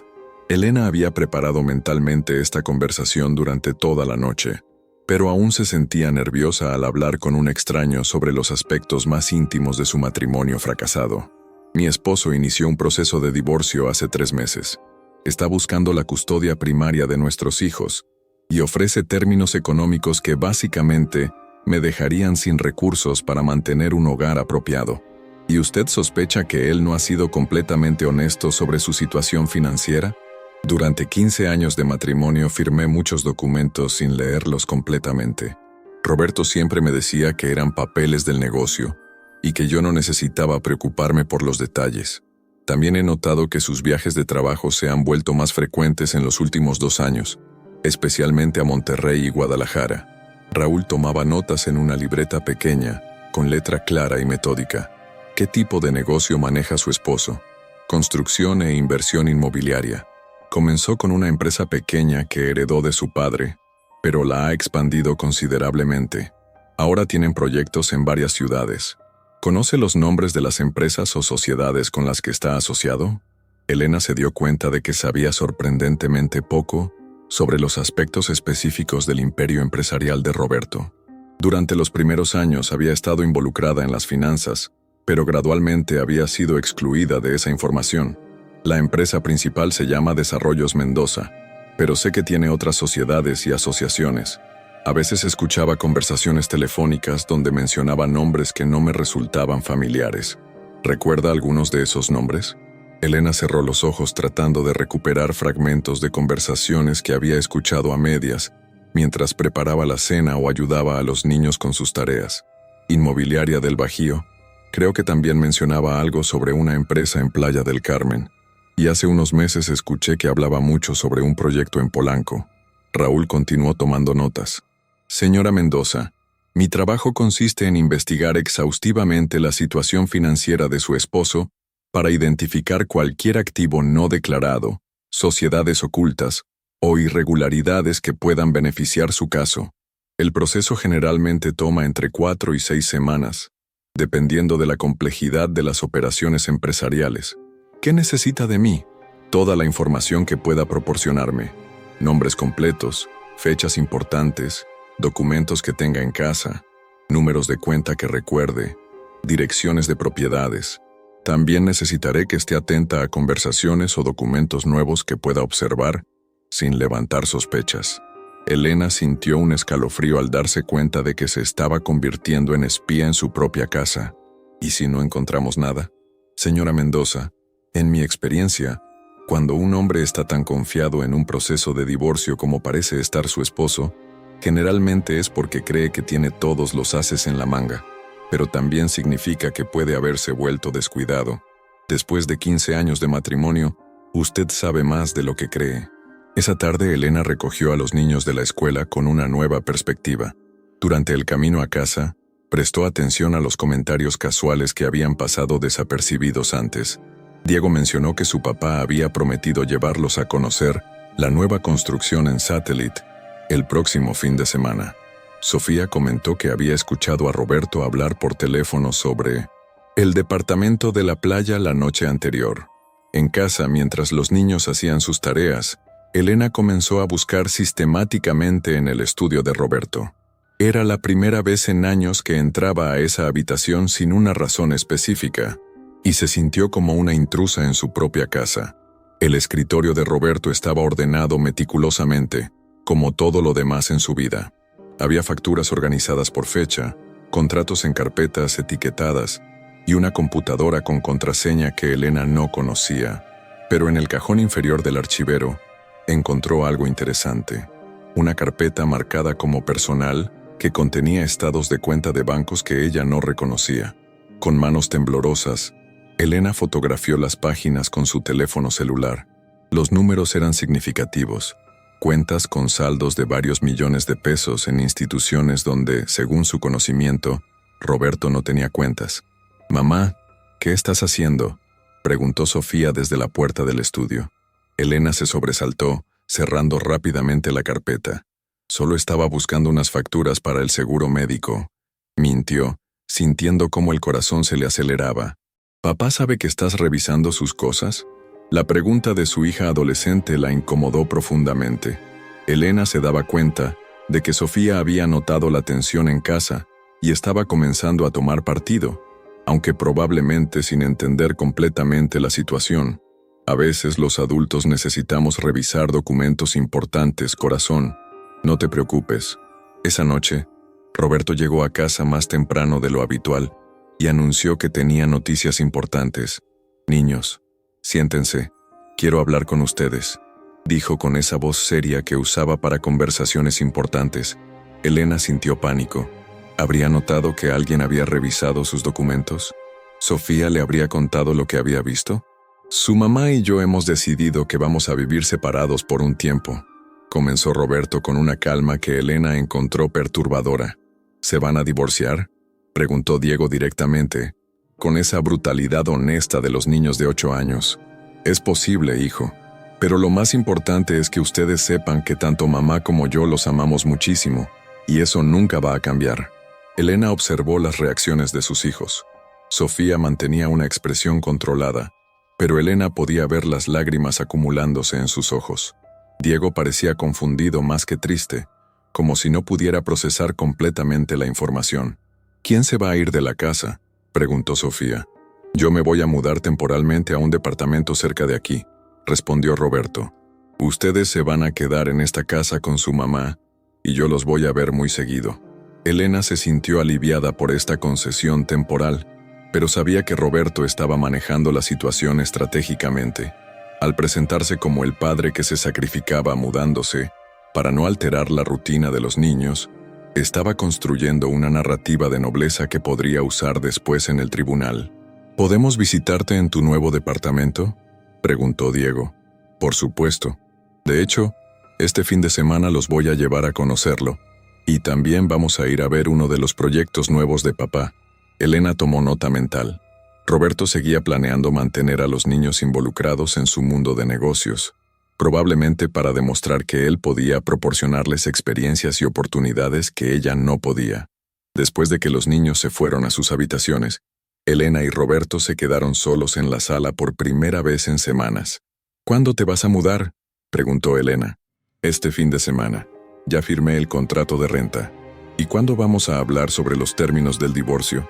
Elena había preparado mentalmente esta conversación durante toda la noche, pero aún se sentía nerviosa al hablar con un extraño sobre los aspectos más íntimos de su matrimonio fracasado. «Mi esposo inició un proceso de divorcio hace 3 meses. Está buscando la custodia primaria de nuestros hijos y ofrece términos económicos que básicamente me dejarían sin recursos para mantener un hogar apropiado. ¿Y usted sospecha que él no ha sido completamente honesto sobre su situación financiera? Durante 15 años de matrimonio firmé muchos documentos sin leerlos completamente. Roberto siempre me decía que eran papeles del negocio y que yo no necesitaba preocuparme por los detalles. También he notado que sus viajes de trabajo se han vuelto más frecuentes en los últimos 2 años, especialmente a Monterrey y Guadalajara». Raúl tomaba notas en una libreta pequeña, con letra clara y metódica. ¿Qué tipo de negocio maneja su esposo? «Construcción e inversión inmobiliaria. Comenzó con una empresa pequeña que heredó de su padre, pero la ha expandido considerablemente. Ahora tienen proyectos en varias ciudades. ¿Conoce los nombres de las empresas o sociedades con las que está asociado?». Elena se dio cuenta de que sabía sorprendentemente poco sobre los aspectos específicos del imperio empresarial de Roberto. Durante los primeros años había estado involucrada en las finanzas, pero gradualmente había sido excluida de esa información. «La empresa principal se llama Desarrollos Mendoza, pero sé que tiene otras sociedades y asociaciones. A veces escuchaba conversaciones telefónicas donde mencionaba nombres que no me resultaban familiares. ¿Recuerda algunos de esos nombres?». Elena cerró los ojos tratando de recuperar fragmentos de conversaciones que había escuchado a medias mientras preparaba la cena o ayudaba a los niños con sus tareas. «Inmobiliaria del Bajío. Creo que también mencionaba algo sobre una empresa en Playa del Carmen. Y hace unos meses escuché que hablaba mucho sobre un proyecto en Polanco». Raúl continuó tomando notas. «Señora Mendoza, mi trabajo consiste en investigar exhaustivamente la situación financiera de su esposo para identificar cualquier activo no declarado, sociedades ocultas o irregularidades que puedan beneficiar su caso. El proceso generalmente toma entre 4 y 6 semanas, dependiendo de la complejidad de las operaciones empresariales. ¿Qué necesita de mí? Toda la información que pueda proporcionarme. Nombres completos, fechas importantes, documentos que tenga en casa, números de cuenta que recuerde, direcciones de propiedades. También necesitaré que esté atenta a conversaciones o documentos nuevos que pueda observar sin levantar sospechas». Elena sintió un escalofrío al darse cuenta de que se estaba convirtiendo en espía en su propia casa. «¿Y si no encontramos nada?». «Señora Mendoza, en mi experiencia, cuando un hombre está tan confiado en un proceso de divorcio como parece estar su esposo, generalmente es porque cree que tiene todos los ases en la manga, pero también significa que puede haberse vuelto descuidado. Después de 15 años de matrimonio, usted sabe más de lo que cree». Esa tarde Elena recogió a los niños de la escuela con una nueva perspectiva. Durante el camino a casa, prestó atención a los comentarios casuales que habían pasado desapercibidos antes. Diego mencionó que su papá había prometido llevarlos a conocer la nueva construcción en Satellite el próximo fin de semana. Sofía comentó que había escuchado a Roberto hablar por teléfono sobre el departamento de la playa la noche anterior. En casa, mientras los niños hacían sus tareas, Elena comenzó a buscar sistemáticamente en el estudio de Roberto. Era la primera vez en años que entraba a esa habitación sin una razón específica, y se sintió como una intrusa en su propia casa. El escritorio de Roberto estaba ordenado meticulosamente, como todo lo demás en su vida. Había facturas organizadas por fecha, contratos en carpetas etiquetadas y una computadora con contraseña que Elena no conocía. Pero en el cajón inferior del archivero, encontró algo interesante. Una carpeta marcada como personal que contenía estados de cuenta de bancos que ella no reconocía. Con manos temblorosas, Elena fotografió las páginas con su teléfono celular. Los números eran significativos. Cuentas con saldos de varios millones de pesos en instituciones donde, según su conocimiento, Roberto no tenía cuentas. «Mamá, ¿qué estás haciendo?», preguntó Sofía desde la puerta del estudio. Elena se sobresaltó, cerrando rápidamente la carpeta. Solo estaba buscando unas facturas para el seguro médico. Mintió, sintiendo cómo el corazón se le aceleraba. «¿Papá sabe que estás revisando sus cosas?». La pregunta de su hija adolescente la incomodó profundamente. Elena se daba cuenta de que Sofía había notado la tensión en casa y estaba comenzando a tomar partido, aunque probablemente sin entender completamente la situación. «A veces los adultos necesitamos revisar documentos importantes, corazón. No te preocupes». Esa noche, Roberto llegó a casa más temprano de lo habitual y anunció que tenía noticias importantes. «Niños, siéntense, quiero hablar con ustedes», dijo con esa voz seria que usaba para conversaciones importantes. Elena sintió pánico. ¿Habría notado que alguien había revisado sus documentos? ¿Sofía le habría contado lo que había visto? «Su mamá y yo hemos decidido que vamos a vivir separados por un tiempo», comenzó Roberto con una calma que Elena encontró perturbadora. «¿Se van a divorciar?», preguntó Diego directamente, con esa brutalidad honesta de los niños de 8 años. «Es posible, hijo. Pero lo más importante es que ustedes sepan que tanto mamá como yo los amamos muchísimo, y eso nunca va a cambiar». Elena observó las reacciones de sus hijos. Sofía mantenía una expresión controlada, pero Elena podía ver las lágrimas acumulándose en sus ojos. Diego parecía confundido más que triste, como si no pudiera procesar completamente la información. «¿Quién se va a ir de la casa?», preguntó Sofía. «Yo me voy a mudar temporalmente a un departamento cerca de aquí», respondió Roberto. «Ustedes se van a quedar en esta casa con su mamá, y yo los voy a ver muy seguido». Elena se sintió aliviada por esta concesión temporal, pero sabía que Roberto estaba manejando la situación estratégicamente. Al presentarse como el padre que se sacrificaba mudándose, para no alterar la rutina de los niños, estaba construyendo una narrativa de nobleza que podría usar después en el tribunal. «¿Podemos visitarte en tu nuevo departamento?», preguntó Diego. «Por supuesto. De hecho, este fin de semana los voy a llevar a conocerlo. Y también vamos a ir a ver uno de los proyectos nuevos de papá». Elena tomó nota mental. Roberto seguía planeando mantener a los niños involucrados en su mundo de negocios, probablemente para demostrar que él podía proporcionarles experiencias y oportunidades que ella no podía. Después de que los niños se fueron a sus habitaciones, Elena y Roberto se quedaron solos en la sala por primera vez en semanas. «¿Cuándo te vas a mudar?», preguntó Elena. «Este fin de semana. Ya firmé el contrato de renta». «¿Y cuándo vamos a hablar sobre los términos del divorcio?».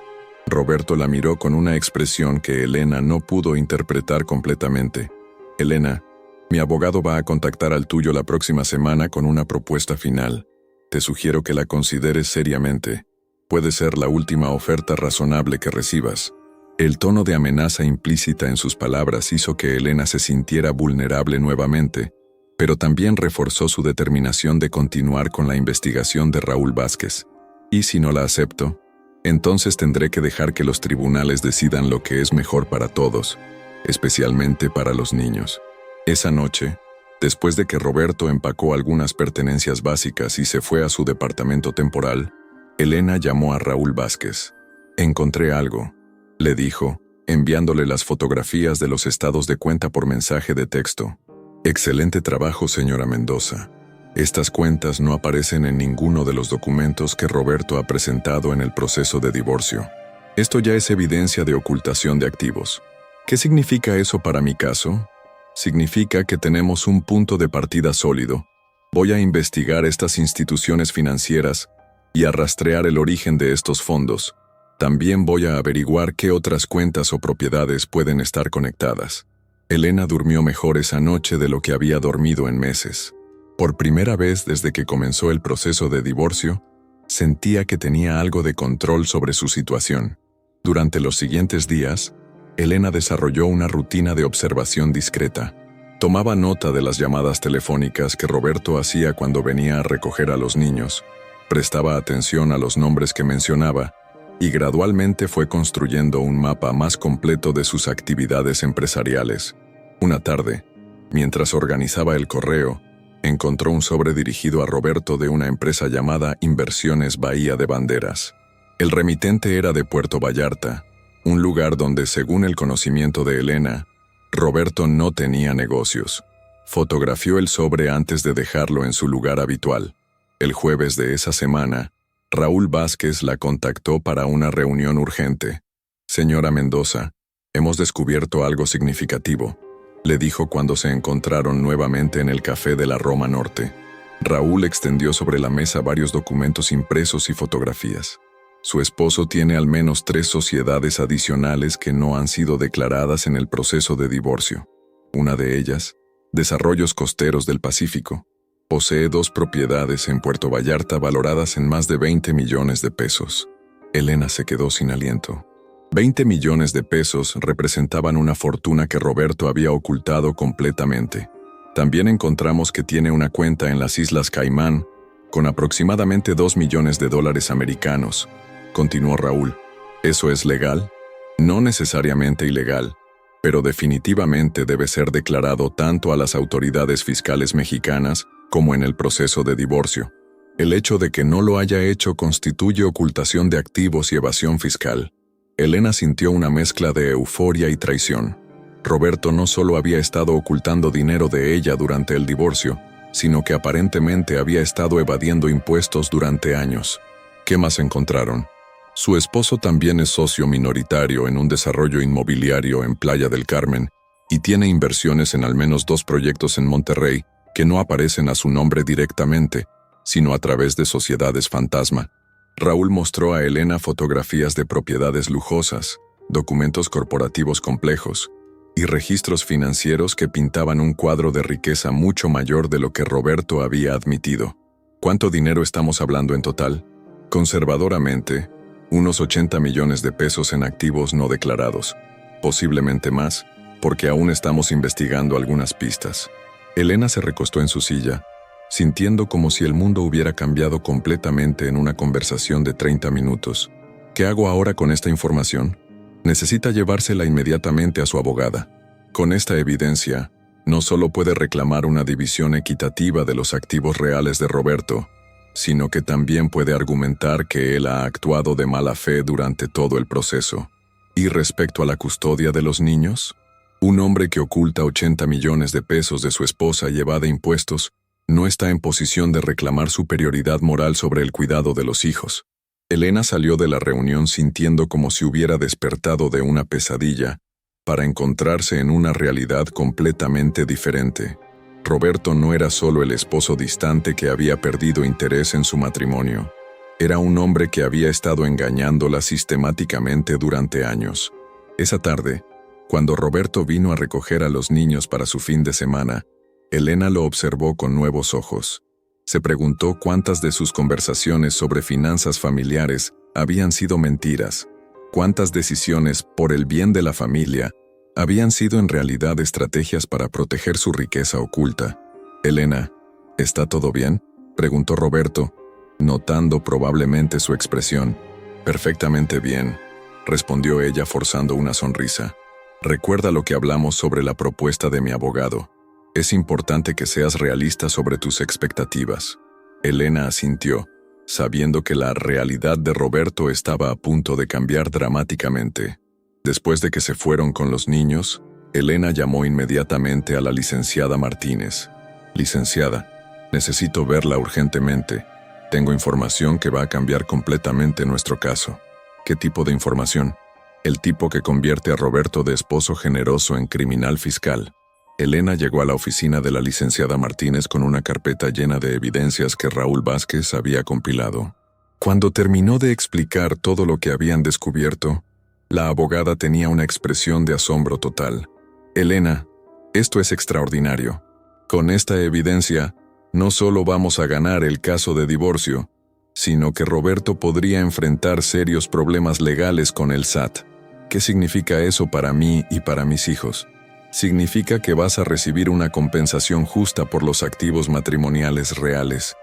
Roberto la miró con una expresión que Elena no pudo interpretar completamente. «Elena, mi abogado va a contactar al tuyo la próxima semana con una propuesta final. Te sugiero que la consideres seriamente. Puede ser la última oferta razonable que recibas». El tono de amenaza implícita en sus palabras hizo que Elena se sintiera vulnerable nuevamente, pero también reforzó su determinación de continuar con la investigación de Raúl Vázquez. «¿Y si no la acepto? Entonces tendré que dejar que los tribunales decidan lo que es mejor para todos, especialmente para los niños». Esa noche, después de que Roberto empacó algunas pertenencias básicas y se fue a su departamento temporal, Elena llamó a Raúl Vázquez. «Encontré algo», le dijo, enviándole las fotografías de los estados de cuenta por mensaje de texto. «Excelente trabajo, señora Mendoza. Estas cuentas no aparecen en ninguno de los documentos que Roberto ha presentado en el proceso de divorcio. Esto ya es evidencia de ocultación de activos. ¿Qué significa eso para mi caso? Significa que tenemos un punto de partida sólido. Voy a investigar estas instituciones financieras y a rastrear el origen de estos fondos. También voy a averiguar qué otras cuentas o propiedades pueden estar conectadas». Elena durmió mejor esa noche de lo que había dormido en meses. Por primera vez desde que comenzó el proceso de divorcio, sentía que tenía algo de control sobre su situación. Durante los siguientes días, Elena desarrolló una rutina de observación discreta. Tomaba nota de las llamadas telefónicas que Roberto hacía cuando venía a recoger a los niños, Prestaba atención a los nombres que mencionaba y gradualmente fue construyendo un mapa más completo de sus actividades empresariales. Una tarde, mientras organizaba el correo, encontró un sobre dirigido a Roberto de una empresa llamada Inversiones Bahía de Banderas. El remitente era de Puerto Vallarta, un lugar donde, según el conocimiento de Elena, Roberto no tenía negocios. Fotografió el sobre antes de dejarlo en su lugar habitual. El jueves de esa semana, Raúl Vázquez la contactó para una reunión urgente. «Señora Mendoza, hemos descubierto algo significativo», le dijo cuando se encontraron nuevamente en el café de la Roma Norte. Raúl extendió sobre la mesa varios documentos impresos y fotografías. Su esposo tiene al menos 3 sociedades adicionales que no han sido declaradas en el proceso de divorcio. Una de ellas, Desarrollos Costeros del Pacífico, posee 2 propiedades en Puerto Vallarta valoradas en más de 20 millones de pesos. Elena se quedó sin aliento. 20 millones de pesos representaban una fortuna que Roberto había ocultado completamente. También encontramos que tiene una cuenta en las Islas Caimán con aproximadamente 2 millones de dólares americanos, continuó Raúl. ¿Eso es legal? No necesariamente ilegal, pero definitivamente debe ser declarado tanto a las autoridades fiscales mexicanas como en el proceso de divorcio. El hecho de que no lo haya hecho constituye ocultación de activos y evasión fiscal. Elena sintió una mezcla de euforia y traición. Roberto no solo había estado ocultando dinero de ella durante el divorcio, sino que aparentemente había estado evadiendo impuestos durante años. ¿Qué más encontraron? Su esposo también es socio minoritario en un desarrollo inmobiliario en Playa del Carmen y tiene inversiones en al menos 2 proyectos en Monterrey que no aparecen a su nombre directamente, sino a través de sociedades fantasma. Raúl mostró a Elena fotografías de propiedades lujosas, documentos corporativos complejos y registros financieros que pintaban un cuadro de riqueza mucho mayor de lo que Roberto había admitido. ¿Cuánto dinero estamos hablando en total? Conservadoramente, unos 80 millones de pesos en activos no declarados, posiblemente más, porque aún estamos investigando algunas pistas. Elena se recostó en su silla, sintiendo como si el mundo hubiera cambiado completamente en una conversación de 30 minutos. ¿Qué hago ahora con esta información? Necesita llevársela inmediatamente a su abogada. Con esta evidencia, no solo puede reclamar una división equitativa de los activos reales de Roberto, sino que también puede argumentar que él ha actuado de mala fe durante todo el proceso. ¿Y respecto a la custodia de los niños? Un hombre que oculta 80 millones de pesos de su esposa y evade impuestos no está en posición de reclamar superioridad moral sobre el cuidado de los hijos. Elena salió de la reunión sintiendo como si hubiera despertado de una pesadilla para encontrarse en una realidad completamente diferente. Roberto no era solo el esposo distante que había perdido interés en su matrimonio. Era un hombre que había estado engañándola sistemáticamente durante años. Esa tarde, cuando Roberto vino a recoger a los niños para su fin de semana, Elena lo observó con nuevos ojos. Se preguntó cuántas de sus conversaciones sobre finanzas familiares habían sido mentiras, cuántas decisiones por el bien de la familia habían sido en realidad estrategias para proteger su riqueza oculta. «Elena, ¿está todo bien?», preguntó Roberto, notando probablemente su expresión. «Perfectamente bien», respondió ella forzando una sonrisa. «Recuerda lo que hablamos sobre la propuesta de mi abogado. Es importante que seas realista sobre tus expectativas». Elena asintió, sabiendo que la realidad de Roberto estaba a punto de cambiar dramáticamente. Después de que se fueron con los niños, Elena llamó inmediatamente a la licenciada Martínez. «Licenciada, necesito verla urgentemente. Tengo información que va a cambiar completamente nuestro caso». «¿Qué tipo de información?». «El tipo que convierte a Roberto de esposo generoso en criminal fiscal». Elena llegó a la oficina de la licenciada Martínez con una carpeta llena de evidencias que Raúl Vázquez había compilado. Cuando terminó de explicar todo lo que habían descubierto, la abogada tenía una expresión de asombro total. «Elena, esto es extraordinario. Con esta evidencia, no solo vamos a ganar el caso de divorcio, sino que Roberto podría enfrentar serios problemas legales con el SAT. ¿Qué significa eso para mí y para mis hijos? Significa que vas a recibir una compensación justa por los activos matrimoniales reales.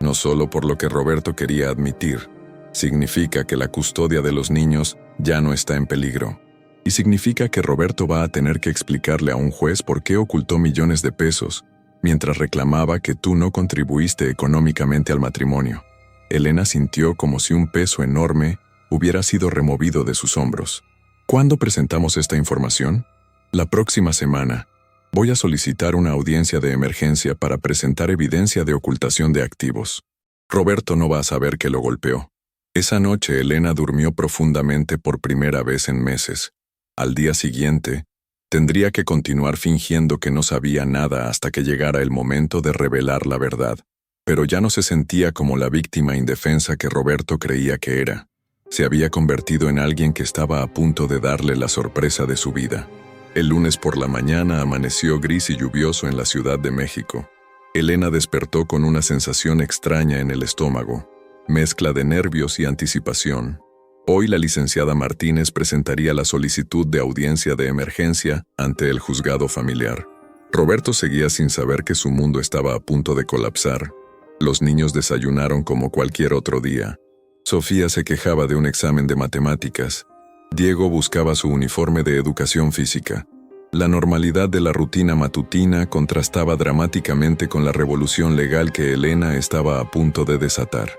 no solo por lo que Roberto quería admitir. Significa que la custodia de los niños ya no está en peligro. Y significa que Roberto va a tener que explicarle a un juez por qué ocultó millones de pesos, mientras reclamaba que tú no contribuiste económicamente al matrimonio. Elena sintió como si un peso enorme hubiera sido removido de sus hombros. ¿Cuándo presentamos esta información? La próxima semana. Voy a solicitar una audiencia de emergencia para presentar evidencia de ocultación de activos. Roberto no va a saber que lo golpeó. Esa noche Elena durmió profundamente por primera vez en meses. Al día siguiente, tendría que continuar fingiendo que no sabía nada hasta que llegara el momento de revelar la verdad. Pero ya no se sentía como la víctima indefensa que Roberto creía que era. Se había convertido en alguien que estaba a punto de darle la sorpresa de su vida. El lunes por la mañana amaneció gris y lluvioso en la Ciudad de México. Elena despertó con una sensación extraña en el estómago, mezcla de nervios y anticipación. Hoy la licenciada Martínez presentaría la solicitud de audiencia de emergencia ante el juzgado familiar. Roberto seguía sin saber que su mundo estaba a punto de colapsar. Los niños desayunaron como cualquier otro día. Sofía se quejaba de un examen de matemáticas. Diego buscaba su uniforme de educación física. La normalidad de la rutina matutina contrastaba dramáticamente con la revolución legal que Elena estaba a punto de desatar.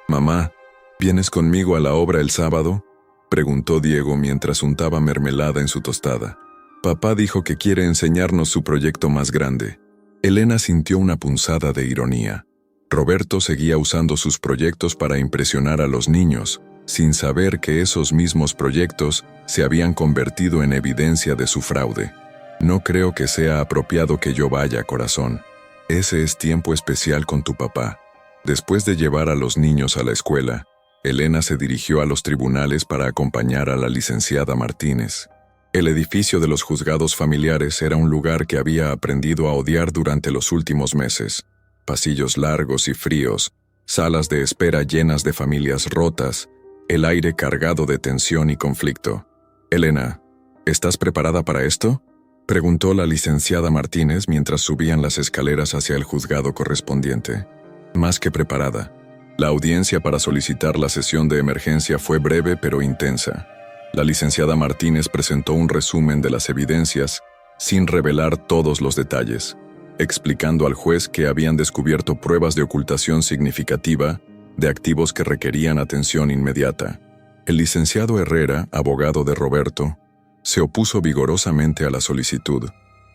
«Mamá, ¿vienes conmigo a la obra el sábado?», preguntó Diego mientras untaba mermelada en su tostada. «Papá dijo que quiere enseñarnos su proyecto más grande». Elena sintió una punzada de ironía. Roberto seguía usando sus proyectos para impresionar a los niños, sin saber que esos mismos proyectos se habían convertido en evidencia de su fraude. «No creo que sea apropiado que yo vaya, corazón. Ese es tiempo especial con tu papá». Después de llevar a los niños a la escuela, Elena se dirigió a los tribunales para acompañar a la licenciada Martínez. El edificio de los juzgados familiares era un lugar que había aprendido a odiar durante los últimos meses. Pasillos largos y fríos, salas de espera llenas de familias rotas, el aire cargado de tensión y conflicto. «Elena, ¿estás preparada para esto?», preguntó la licenciada Martínez mientras subían las escaleras hacia el juzgado correspondiente. Más que preparada. La audiencia para solicitar la sesión de emergencia fue breve pero intensa. La licenciada Martínez presentó un resumen de las evidencias, sin revelar todos los detalles, explicando al juez que habían descubierto pruebas de ocultación significativa de activos que requerían atención inmediata. El licenciado Herrera, abogado de Roberto, se opuso vigorosamente a la solicitud,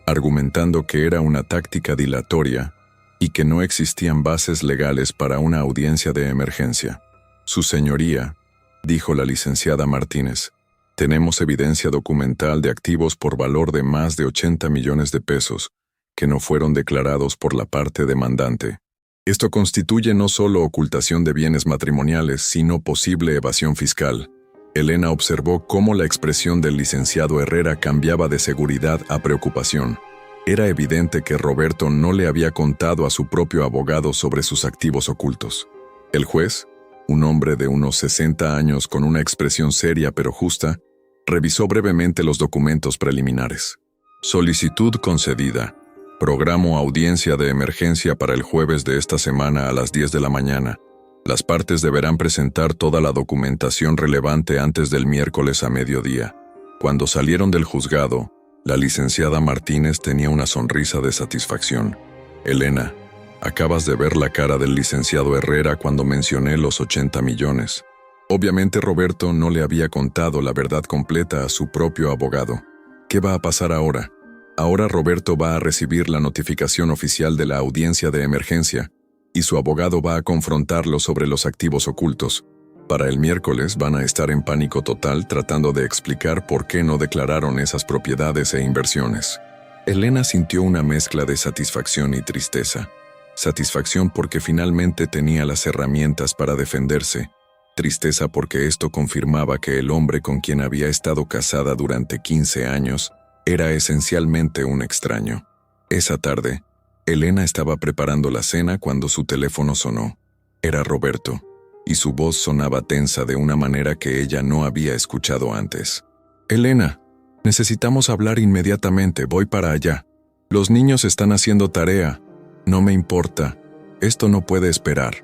argumentando que era una táctica dilatoria y que no existían bases legales para una audiencia de emergencia. «Su señoría», dijo la licenciada Martínez, «tenemos evidencia documental de activos por valor de más de 80 millones de pesos que no fueron declarados por la parte demandante. Esto constituye no solo ocultación de bienes matrimoniales, sino posible evasión fiscal». Elena observó cómo la expresión del licenciado Herrera cambiaba de seguridad a preocupación. Era evidente que Roberto no le había contado a su propio abogado sobre sus activos ocultos. El juez, un hombre de unos 60 años con una expresión seria pero justa, revisó brevemente los documentos preliminares. «Solicitud concedida. Programo audiencia de emergencia para el jueves de esta semana a las 10 de la mañana. Las partes deberán presentar toda la documentación relevante antes del miércoles a mediodía». Cuando salieron del juzgado, la licenciada Martínez tenía una sonrisa de satisfacción. «Elena, acabas de ver la cara del licenciado Herrera cuando mencioné los 80 millones. Obviamente Roberto no le había contado la verdad completa a su propio abogado. ¿Qué va a pasar ahora? Ahora Roberto va a recibir la notificación oficial de la audiencia de emergencia y su abogado va a confrontarlo sobre los activos ocultos. Para el miércoles van a estar en pánico total tratando de explicar por qué no declararon esas propiedades e inversiones». Elena sintió una mezcla de satisfacción y tristeza. Satisfacción porque finalmente tenía las herramientas para defenderse. Tristeza porque esto confirmaba que el hombre con quien había estado casada durante 15 años era esencialmente un extraño. Esa tarde, Elena estaba preparando la cena cuando su teléfono sonó. Era Roberto, y su voz sonaba tensa de una manera que ella no había escuchado antes. «Elena, necesitamos hablar inmediatamente, voy para allá. Los niños están haciendo tarea. No me importa. Esto no puede esperar».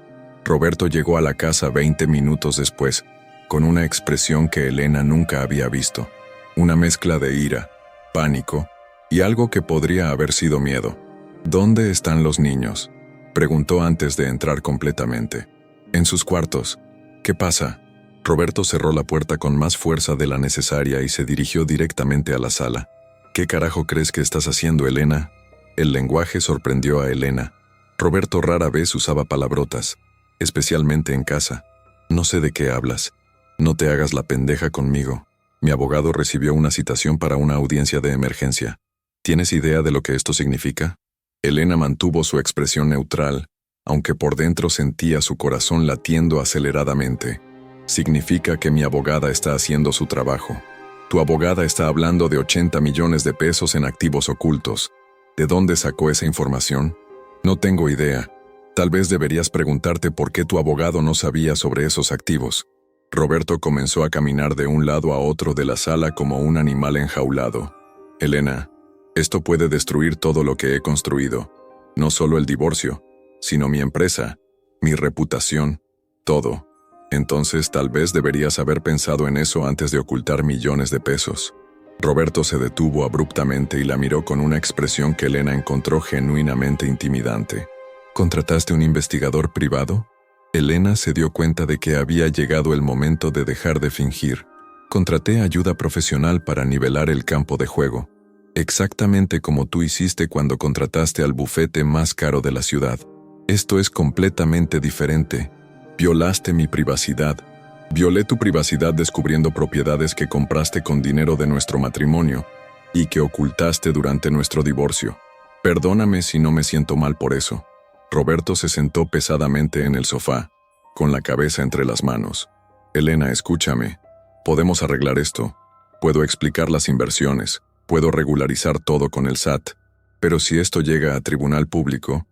Roberto llegó a la casa 20 minutos después, con una expresión que Elena nunca había visto. Una mezcla de ira, pánico y algo que podría haber sido miedo. ¿Dónde están los niños?, preguntó antes de entrar completamente. En sus cuartos. ¿Qué pasa? Roberto cerró la puerta con más fuerza de la necesaria y se dirigió directamente a la sala. ¿Qué carajo crees que estás haciendo, Elena? El lenguaje sorprendió a Elena. Roberto rara vez usaba palabrotas, especialmente en casa. No sé de qué hablas. No te hagas la pendeja conmigo. Mi abogado recibió una citación para una audiencia de emergencia. ¿Tienes idea de lo que esto significa? Elena mantuvo su expresión neutral, aunque por dentro sentía su corazón latiendo aceleradamente. Significa que mi abogada está haciendo su trabajo. Tu abogada está hablando de 80 millones de pesos en activos ocultos. ¿De dónde sacó esa información? No tengo idea. Tal vez deberías preguntarte por qué tu abogado no sabía sobre esos activos. Roberto comenzó a caminar de un lado a otro de la sala como un animal enjaulado. Elena, esto puede destruir todo lo que he construido. No solo el divorcio, sino mi empresa, mi reputación, todo. Entonces tal vez deberías haber pensado en eso antes de ocultar millones de pesos. Roberto se detuvo abruptamente y la miró con una expresión que Elena encontró genuinamente intimidante. ¿Contrataste un investigador privado? Elena se dio cuenta de que había llegado el momento de dejar de fingir. Contraté ayuda profesional para nivelar el campo de juego. Exactamente como tú hiciste cuando contrataste al bufete más caro de la ciudad. Esto es completamente diferente. Violaste mi privacidad. Violé tu privacidad descubriendo propiedades que compraste con dinero de nuestro matrimonio y que ocultaste durante nuestro divorcio. Perdóname si no me siento mal por eso. Roberto se sentó pesadamente en el sofá, con la cabeza entre las manos. Elena, escúchame. Podemos arreglar esto. Puedo explicar las inversiones. Puedo regularizar todo con el SAT. Pero si esto llega a tribunal público,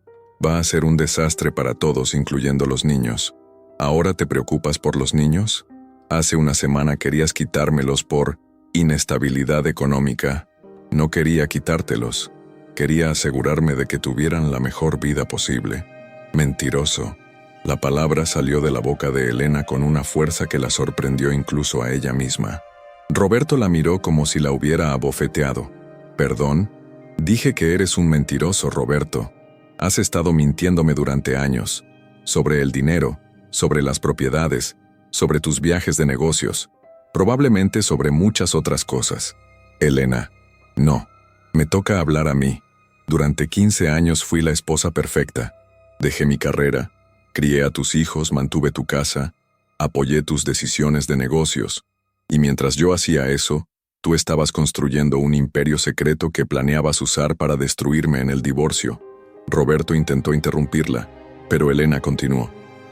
va a ser un desastre para todos, incluyendo los niños. ¿Ahora te preocupas por los niños? Hace una semana querías quitármelos por inestabilidad económica. No quería quitártelos. Quería asegurarme de que tuvieran la mejor vida posible. Mentiroso. La palabra salió de la boca de Elena con una fuerza que la sorprendió incluso a ella misma. Roberto la miró como si la hubiera abofeteado. ¿Perdón? Dije que eres un mentiroso, Roberto. Has estado mintiéndome durante años. Sobre el dinero, sobre las propiedades, sobre tus viajes de negocios, probablemente sobre muchas otras cosas. Elena, no. Me toca hablar a mí. Durante 15 años fui la esposa perfecta. Dejé mi carrera, crié a tus hijos, mantuve tu casa, apoyé tus decisiones de negocios. Y mientras yo hacía eso, tú estabas construyendo un imperio secreto que planeabas usar para destruirme en el divorcio. Roberto intentó interrumpirla, pero Elena continuó.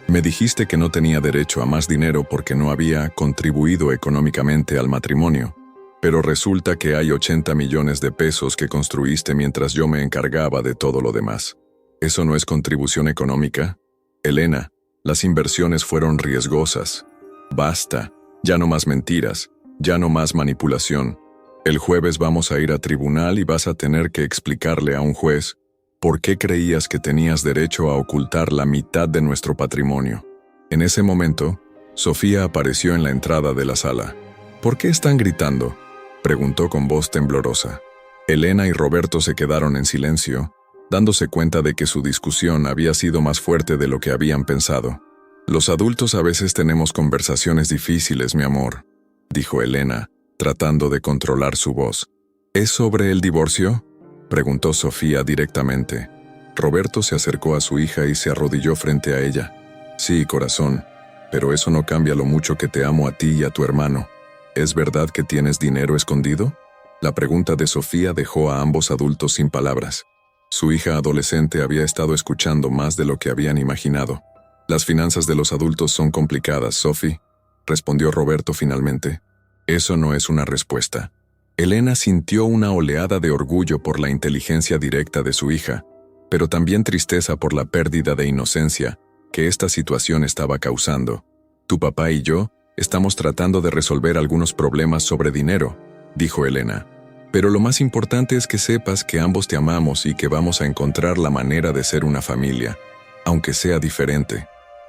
Me dijiste que no tenía derecho a más dinero porque no había contribuido económicamente al matrimonio. Pero resulta que hay 80 millones de pesos que construiste mientras yo me encargaba de todo lo demás. ¿Eso no es contribución económica? Elena, las inversiones fueron riesgosas. Basta, ya no más mentiras, ya no más manipulación. El jueves vamos a ir a tribunal y vas a tener que explicarle a un juez por qué creías que tenías derecho a ocultar la mitad de nuestro patrimonio. En ese momento, Sofía apareció en la entrada de la sala. ¿Por qué están gritando?, preguntó con voz temblorosa. Elena y Roberto se quedaron en silencio, dándose cuenta de que su discusión había sido más fuerte de lo que habían pensado. Los adultos a veces tenemos conversaciones difíciles, mi amor, dijo Elena, tratando de controlar su voz. ¿Es sobre el divorcio?, preguntó Sofía directamente. Roberto se acercó a su hija y se arrodilló frente a ella. Sí, corazón, pero eso no cambia lo mucho que te amo a ti y a tu hermano. ¿Es verdad que tienes dinero escondido? La pregunta de Sofía dejó a ambos adultos sin palabras. Su hija adolescente había estado escuchando más de lo que habían imaginado. Las finanzas de los adultos son complicadas, Sophie, respondió Roberto finalmente. Eso no es una respuesta. Elena sintió una oleada de orgullo por la inteligencia directa de su hija, pero también tristeza por la pérdida de inocencia que esta situación estaba causando. Tu papá y yo estamos tratando de resolver algunos problemas sobre dinero, dijo Elena. Pero lo más importante es que sepas que ambos te amamos y que vamos a encontrar la manera de ser una familia, aunque sea diferente.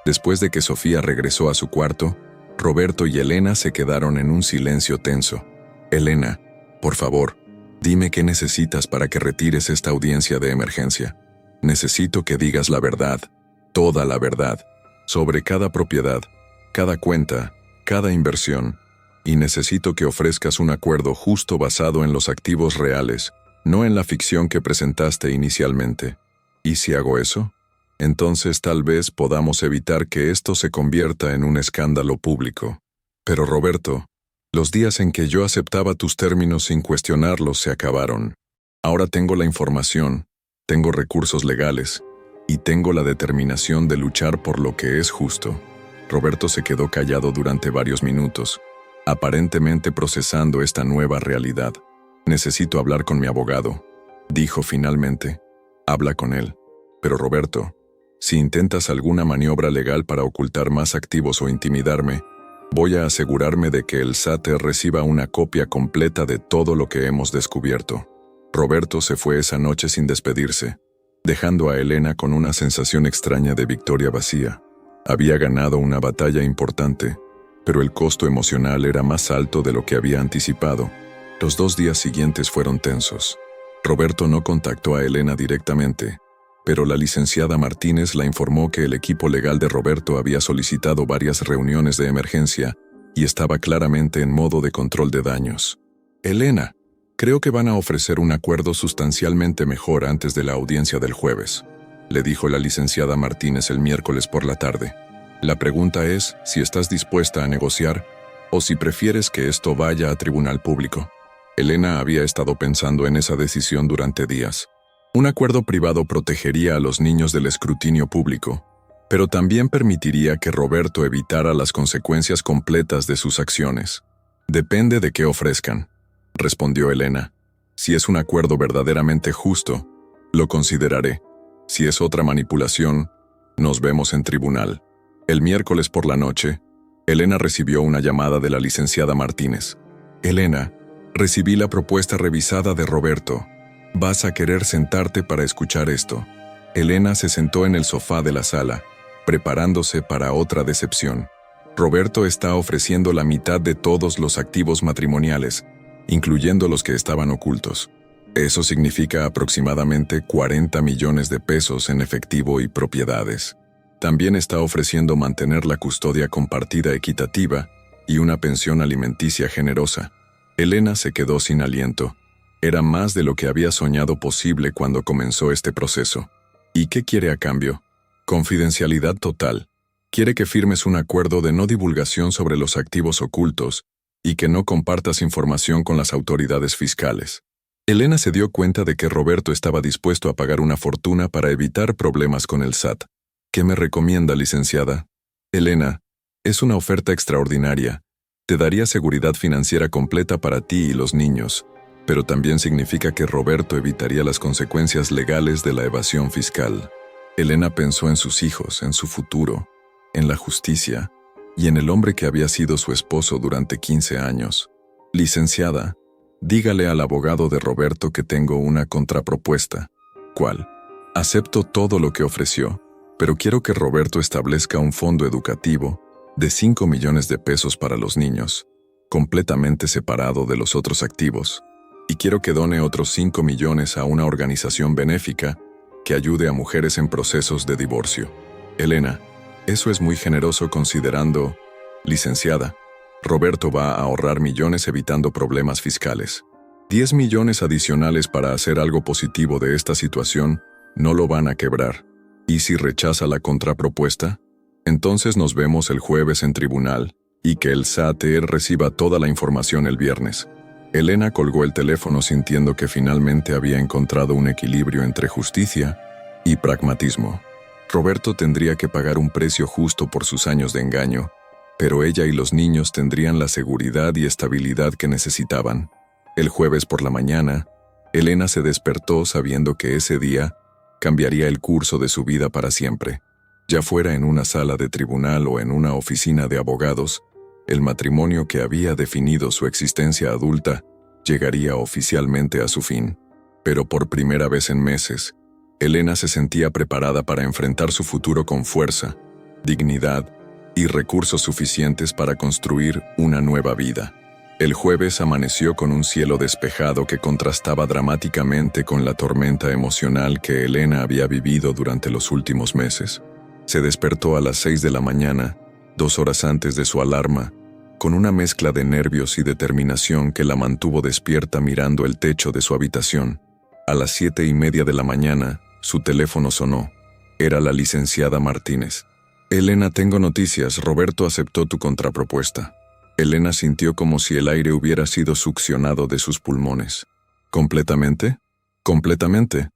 Después de que Sofía regresó a su cuarto, Roberto y Elena se quedaron en un silencio tenso. Elena, por favor, dime qué necesitas para que retires esta audiencia de emergencia. Necesito que digas la verdad, toda la verdad, sobre cada propiedad, cada cuenta, cada inversión. Y necesito que ofrezcas un acuerdo justo basado en los activos reales, no en la ficción que presentaste inicialmente. ¿Y si hago eso? Entonces tal vez podamos evitar que esto se convierta en un escándalo público. Pero Roberto, los días en que yo aceptaba tus términos sin cuestionarlos se acabaron. Ahora tengo la información, tengo recursos legales, y tengo la determinación de luchar por lo que es justo. Roberto se quedó callado durante varios minutos, aparentemente procesando esta nueva realidad. Necesito hablar con mi abogado, dijo finalmente. Habla con él. Pero Roberto, si intentas alguna maniobra legal para ocultar más activos o intimidarme, voy a asegurarme de que el SAT reciba una copia completa de todo lo que hemos descubierto. Roberto se fue esa noche sin despedirse, dejando a Elena con una sensación extraña de victoria vacía. Había ganado una batalla importante, pero el costo emocional era más alto de lo que había anticipado. Los 2 días siguientes fueron tensos. Roberto no contactó a Elena directamente, pero la licenciada Martínez la informó que el equipo legal de Roberto había solicitado varias reuniones de emergencia y estaba claramente en modo de control de daños. Elena, creo que van a ofrecer un acuerdo sustancialmente mejor antes de la audiencia del jueves, le dijo la licenciada Martínez el miércoles por la tarde. La pregunta es si estás dispuesta a negociar o si prefieres que esto vaya a tribunal público. Elena había estado pensando en esa decisión durante días. Un acuerdo privado protegería a los niños del escrutinio público, pero también permitiría que Roberto evitara las consecuencias completas de sus acciones. Depende de qué ofrezcan, respondió Elena. Si es un acuerdo verdaderamente justo, lo consideraré. Si es otra manipulación, nos vemos en tribunal. El miércoles por la noche, Elena recibió una llamada de la licenciada Martínez. Elena, recibí la propuesta revisada de Roberto. Vas a querer sentarte para escuchar esto. Elena se sentó en el sofá de la sala, preparándose para otra decepción. Roberto está ofreciendo la mitad de todos los activos matrimoniales, incluyendo los que estaban ocultos. Eso significa aproximadamente 40 millones de pesos en efectivo y propiedades. También está ofreciendo mantener la custodia compartida equitativa y una pensión alimenticia generosa. Elena se quedó sin aliento. Era más de lo que había soñado posible cuando comenzó este proceso. ¿Y qué quiere a cambio? Confidencialidad total. Quiere que firmes un acuerdo de no divulgación sobre los activos ocultos y que no compartas información con las autoridades fiscales. Elena se dio cuenta de que Roberto estaba dispuesto a pagar una fortuna para evitar problemas con el SAT. ¿Qué me recomienda, licenciada? Elena, es una oferta extraordinaria. Te daría seguridad financiera completa para ti y los niños, pero también significa que Roberto evitaría las consecuencias legales de la evasión fiscal. Elena pensó en sus hijos, en su futuro, en la justicia y en el hombre que había sido su esposo durante 15 años. Licenciada, dígale al abogado de Roberto que tengo una contrapropuesta. ¿Cuál? Acepto todo lo que ofreció, pero quiero que Roberto establezca un fondo educativo de 5 millones de pesos para los niños, completamente separado de los otros activos, y quiero que done otros 5 millones a una organización benéfica que ayude a mujeres en procesos de divorcio. Elena, eso es muy generoso considerando, licenciada, Roberto va a ahorrar millones evitando problemas fiscales. 10 millones adicionales para hacer algo positivo de esta situación no lo van a quebrar. ¿Y si rechaza la contrapropuesta? Entonces nos vemos el jueves en tribunal y que el SAT reciba toda la información el viernes. Elena colgó el teléfono sintiendo que finalmente había encontrado un equilibrio entre justicia y pragmatismo. Roberto tendría que pagar un precio justo por sus años de engaño, pero ella y los niños tendrían la seguridad y estabilidad que necesitaban. El jueves por la mañana, Elena se despertó sabiendo que ese día cambiaría el curso de su vida para siempre. Ya fuera en una sala de tribunal o en una oficina de abogados, el matrimonio que había definido su existencia adulta llegaría oficialmente a su fin. Pero por primera vez en meses, Elena se sentía preparada para enfrentar su futuro con fuerza, dignidad y recursos suficientes para construir una nueva vida. El jueves amaneció con un cielo despejado que contrastaba dramáticamente con la tormenta emocional que Elena había vivido durante los últimos meses. Se despertó a las 6 de la mañana, 2 horas antes de su alarma, con una mezcla de nervios y determinación que la mantuvo despierta mirando el techo de su habitación. A las 7:30 de la mañana, su teléfono sonó. Era la licenciada Martínez. «Elena, tengo noticias. Roberto aceptó tu contrapropuesta». Elena sintió como si el aire hubiera sido succionado de sus pulmones. ¿Completamente? Completamente.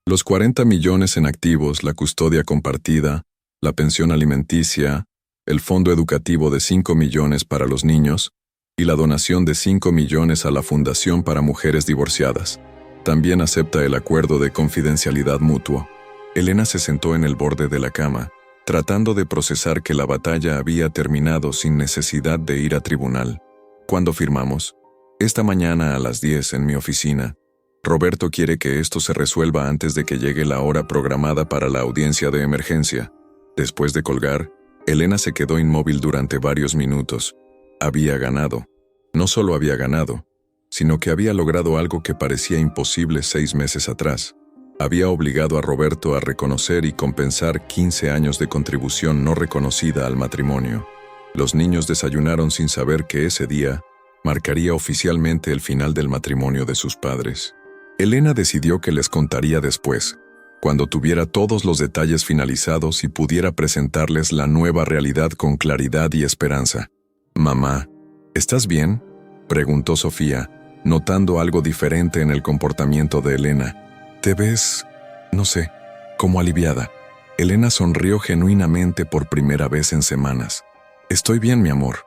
Los 40 millones en activos, la custodia compartida, la pensión alimenticia, el fondo educativo de 5 millones para los niños y la donación de 5 millones a la Fundación para Mujeres Divorciadas. También acepta el acuerdo de confidencialidad mutuo. Elena se sentó en el borde de la cama, tratando de procesar que la batalla había terminado sin necesidad de ir a tribunal. ¿Cuándo firmamos? Esta mañana a las 10 en mi oficina. Roberto quiere que esto se resuelva antes de que llegue la hora programada para la audiencia de emergencia. Después de colgar, Elena se quedó inmóvil durante varios minutos. Había ganado. No solo había ganado, sino que había logrado algo que parecía imposible 6 meses atrás. Había obligado a Roberto a reconocer y compensar 15 años de contribución no reconocida al matrimonio. Los niños desayunaron sin saber que ese día marcaría oficialmente el final del matrimonio de sus padres. Elena decidió que les contaría después, cuando tuviera todos los detalles finalizados y pudiera presentarles la nueva realidad con claridad y esperanza. «Mamá, ¿estás bien?», preguntó Sofía, notando algo diferente en el comportamiento de Elena. «Te ves, no sé, como aliviada». Elena sonrió genuinamente por primera vez en semanas. «Estoy bien, mi amor.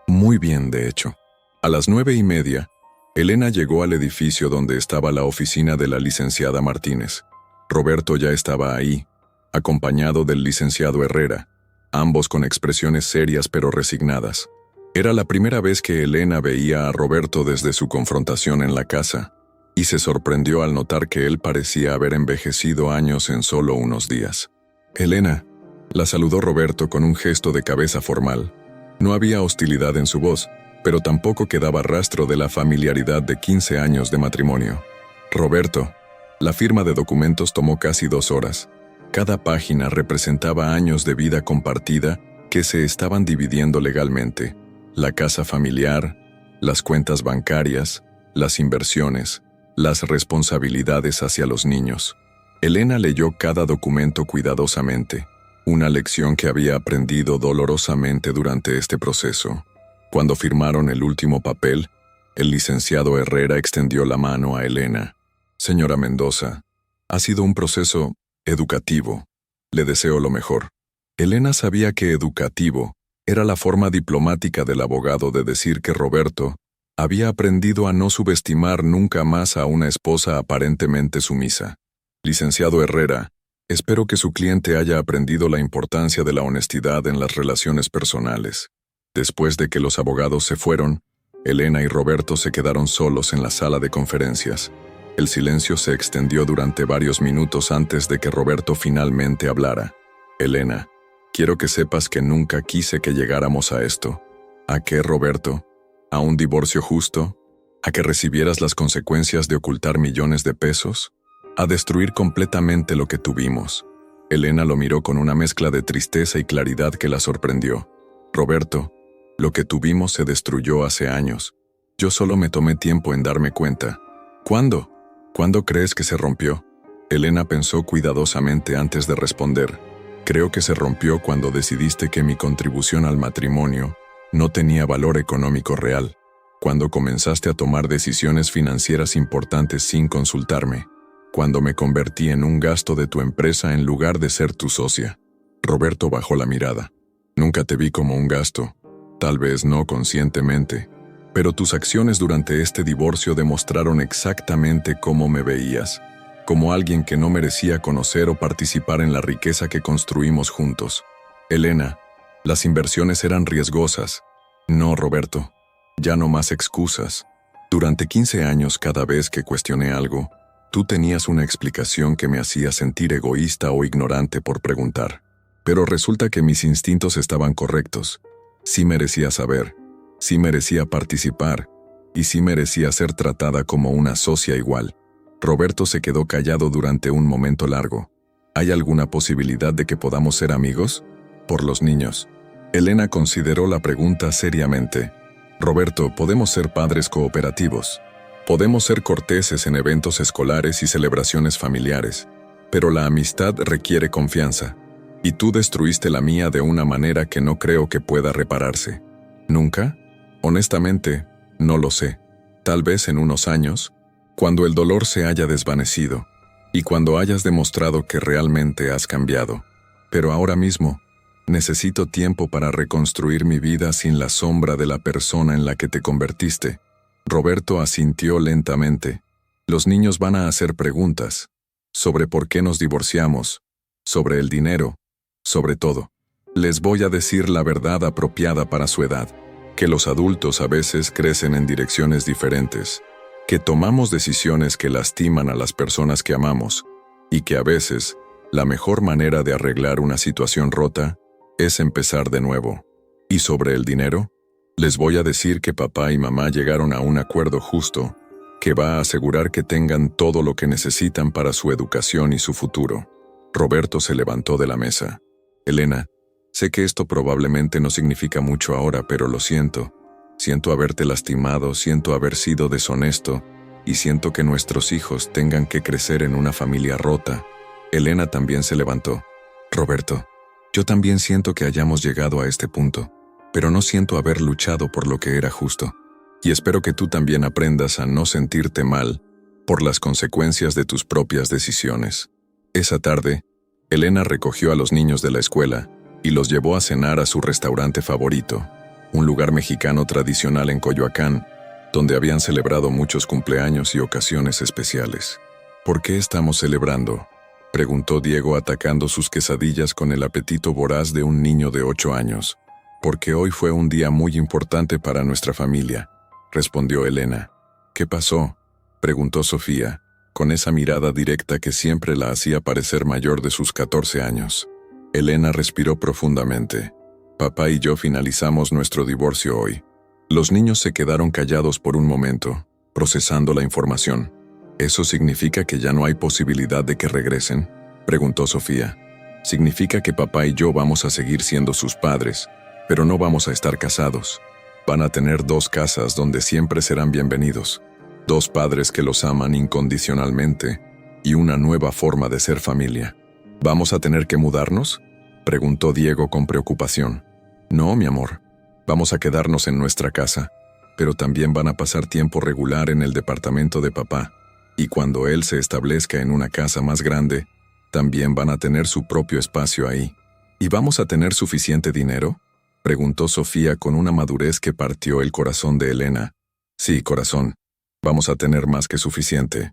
Muy bien, de hecho». A las 9:30, Elena llegó al edificio donde estaba la oficina de la licenciada Martínez. Roberto ya estaba ahí, acompañado del licenciado Herrera, ambos con expresiones serias pero resignadas. Era la primera vez que Elena veía a Roberto desde su confrontación en la casa, y se sorprendió al notar que él parecía haber envejecido años en solo unos días. «Elena», la saludó Roberto con un gesto de cabeza formal. No había hostilidad en su voz, pero tampoco quedaba rastro de la familiaridad de 15 años de matrimonio. «Roberto». La firma de documentos tomó casi 2 horas. Cada página representaba años de vida compartida que se estaban dividiendo legalmente. La casa familiar, las cuentas bancarias, las inversiones, las responsabilidades hacia los niños. Elena leyó cada documento cuidadosamente, una lección que había aprendido dolorosamente durante este proceso. Cuando firmaron el último papel, el licenciado Herrera extendió la mano a Elena. «Señora Mendoza, ha sido un proceso educativo. Le deseo lo mejor». Elena sabía que educativo era la forma diplomática del abogado de decir que Roberto había aprendido a no subestimar nunca más a una esposa aparentemente sumisa. «Licenciado Herrera, espero que su cliente haya aprendido la importancia de la honestidad en las relaciones personales». Después de que los abogados se fueron, Elena y Roberto se quedaron solos en la sala de conferencias. El silencio se extendió durante varios minutos antes de que Roberto finalmente hablara. «Elena, quiero que sepas que nunca quise que llegáramos a esto». «¿A qué, Roberto? ¿A un divorcio justo? ¿A que recibieras las consecuencias de ocultar millones de pesos? ¿A destruir completamente lo que tuvimos?» Elena lo miró con una mezcla de tristeza y claridad que la sorprendió. «Roberto, lo que tuvimos se destruyó hace años. Yo solo me tomé tiempo en darme cuenta». «¿Cuándo? ¿Cuándo crees que se rompió?» Elena pensó cuidadosamente antes de responder. «Creo que se rompió cuando decidiste que mi contribución al matrimonio no tenía valor económico real, cuando comenzaste a tomar decisiones financieras importantes sin consultarme, cuando me convertí en un gasto de tu empresa en lugar de ser tu socia». Roberto bajó la mirada. «Nunca te vi como un gasto, tal vez no conscientemente, pero tus acciones durante este divorcio demostraron exactamente cómo me veías, como alguien que no merecía conocer o participar en la riqueza que construimos juntos. Elena, las inversiones eran riesgosas». «No, Roberto, ya no más excusas. Durante 15 años cada vez que cuestioné algo, tú tenías una explicación que me hacía sentir egoísta o ignorante por preguntar. Pero resulta que mis instintos estaban correctos. Sí merecía saber, sí merecía participar, y sí merecía ser tratada como una socia igual. Roberto se quedó callado durante un momento largo. ¿Hay alguna posibilidad de que podamos ser amigos? Por los niños. Elena consideró la pregunta seriamente. Roberto, podemos ser padres cooperativos. Podemos ser corteses en eventos escolares y celebraciones familiares. Pero la amistad requiere confianza. Y tú destruiste la mía de una manera que no creo que pueda repararse. ¿Nunca? Honestamente, no lo sé. Tal vez en unos años, cuando el dolor se haya desvanecido, y cuando hayas demostrado que realmente has cambiado. Pero ahora mismo, necesito tiempo para reconstruir mi vida sin la sombra de la persona en la que te convertiste. Roberto asintió lentamente. Los niños van a hacer preguntas. Sobre por qué nos divorciamos. Sobre el dinero. Sobre todo. Les voy a decir la verdad apropiada para su edad. Que los adultos a veces crecen en direcciones diferentes. Que tomamos decisiones que lastiman a las personas que amamos. Y que a veces, la mejor manera de arreglar una situación rota es empezar de nuevo. ¿Y sobre el dinero? Les voy a decir que papá y mamá llegaron a un acuerdo justo, que va a asegurar que tengan todo lo que necesitan para su educación y su futuro. Roberto se levantó de la mesa. Elena, sé que esto probablemente no significa mucho ahora, pero lo siento. Siento haberte lastimado, siento haber sido deshonesto, y siento que nuestros hijos tengan que crecer en una familia rota. Elena también se levantó. Roberto, yo también siento que hayamos llegado a este punto, pero no siento haber luchado por lo que era justo. Y espero que tú también aprendas a no sentirte mal por las consecuencias de tus propias decisiones. Esa tarde, Elena recogió a los niños de la escuela y los llevó a cenar a su restaurante favorito, un lugar mexicano tradicional en Coyoacán, donde habían celebrado muchos cumpleaños y ocasiones especiales. ¿Por qué estamos celebrando?, preguntó Diego atacando sus quesadillas con el apetito voraz de un niño de 8 años. Porque hoy fue un día muy importante para nuestra familia, respondió Elena. ¿Qué pasó?, preguntó Sofía, con esa mirada directa que siempre la hacía parecer mayor de sus 14 años. Elena respiró profundamente. Papá y yo finalizamos nuestro divorcio hoy. Los niños se quedaron callados por un momento, procesando la información. ¿Eso significa que ya no hay posibilidad de que regresen?, preguntó Sofía. Significa que papá y yo vamos a seguir siendo sus padres, pero no vamos a estar casados. Van a tener 2 casas donde siempre serán bienvenidos. 2 padres que los aman incondicionalmente y una nueva forma de ser familia. ¿Vamos a tener que mudarnos?, preguntó Diego con preocupación. No, mi amor. Vamos a quedarnos en nuestra casa, pero también van a pasar tiempo regular en el departamento de papá. Y cuando él se establezca en una casa más grande, también van a tener su propio espacio ahí. ¿Y vamos a tener suficiente dinero?, preguntó Sofía con una madurez que partió el corazón de Elena. Sí, corazón. Vamos a tener más que suficiente.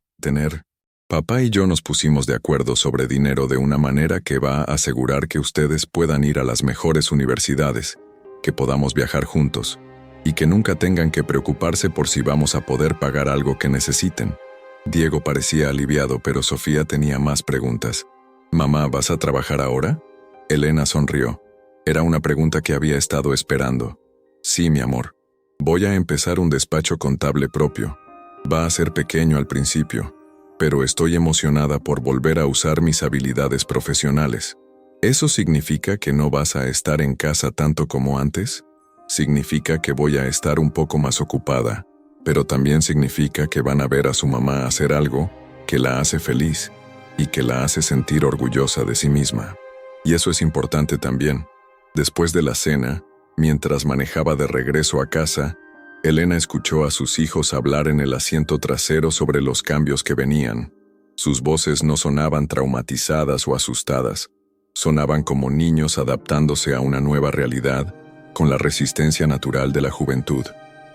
Papá y yo nos pusimos de acuerdo sobre dinero de una manera que va a asegurar que ustedes puedan ir a las mejores universidades, que podamos viajar juntos, y que nunca tengan que preocuparse por si vamos a poder pagar algo que necesiten. Diego parecía aliviado, pero Sofía tenía más preguntas. «Mamá, ¿vas a trabajar ahora?», Elena sonrió. Era una pregunta que había estado esperando. «Sí, mi amor. Voy a empezar un despacho contable propio. Va a ser pequeño al principio, pero estoy emocionada por volver a usar mis habilidades profesionales». ¿Eso significa que no vas a estar en casa tanto como antes? Significa que voy a estar un poco más ocupada, pero también significa que van a ver a su mamá hacer algo que la hace feliz y que la hace sentir orgullosa de sí misma. Y eso es importante también. Después de la cena, mientras manejaba de regreso a casa, Elena escuchó a sus hijos hablar en el asiento trasero sobre los cambios que venían. Sus voces no sonaban traumatizadas o asustadas. Sonaban como niños adaptándose a una nueva realidad, con la resistencia natural de la juventud.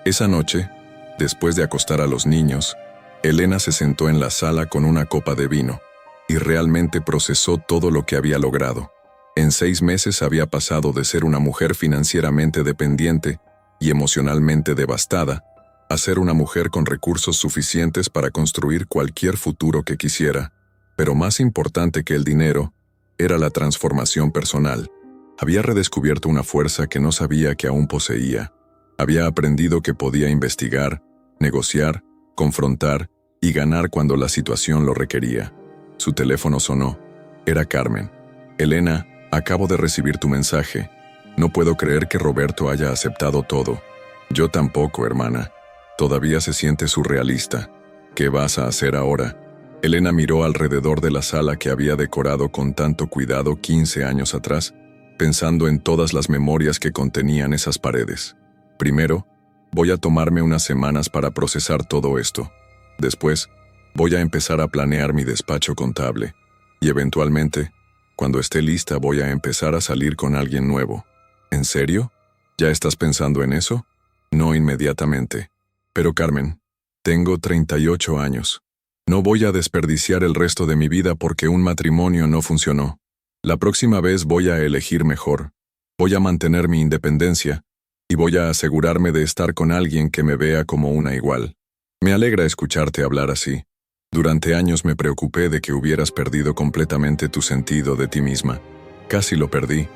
Esa noche, después de acostar a los niños, Elena se sentó en la sala con una copa de vino, y realmente procesó todo lo que había logrado. En 6 meses había pasado de ser una mujer financieramente dependiente y emocionalmente devastada, a ser una mujer con recursos suficientes para construir cualquier futuro que quisiera. Pero más importante que el dinero, Era la transformación personal. Había redescubierto una fuerza que no sabía que aún poseía. Había aprendido que podía investigar, negociar, confrontar y ganar cuando la situación lo requería. Su teléfono sonó. Era Carmen. Elena, acabo de recibir tu mensaje. No puedo creer que Roberto haya aceptado todo. Yo tampoco, hermana. Todavía se siente surrealista. ¿Qué vas a hacer ahora? Elena miró alrededor de la sala que había decorado con tanto cuidado 15 años atrás, pensando en todas las memorias que contenían esas paredes. Primero, voy a tomarme unas semanas para procesar todo esto. Después, voy a empezar a planear mi despacho contable. Y eventualmente, cuando esté lista, voy a empezar a salir con alguien nuevo. ¿En serio? ¿Ya estás pensando en eso? No inmediatamente. Pero Carmen, tengo 38 años. No voy a desperdiciar el resto de mi vida porque un matrimonio no funcionó. La próxima vez voy a elegir mejor. Voy a mantener mi independencia y voy a asegurarme de estar con alguien que me vea como una igual. Me alegra escucharte hablar así. Durante años me preocupé de que hubieras perdido completamente tu sentido de ti misma. Casi lo perdí,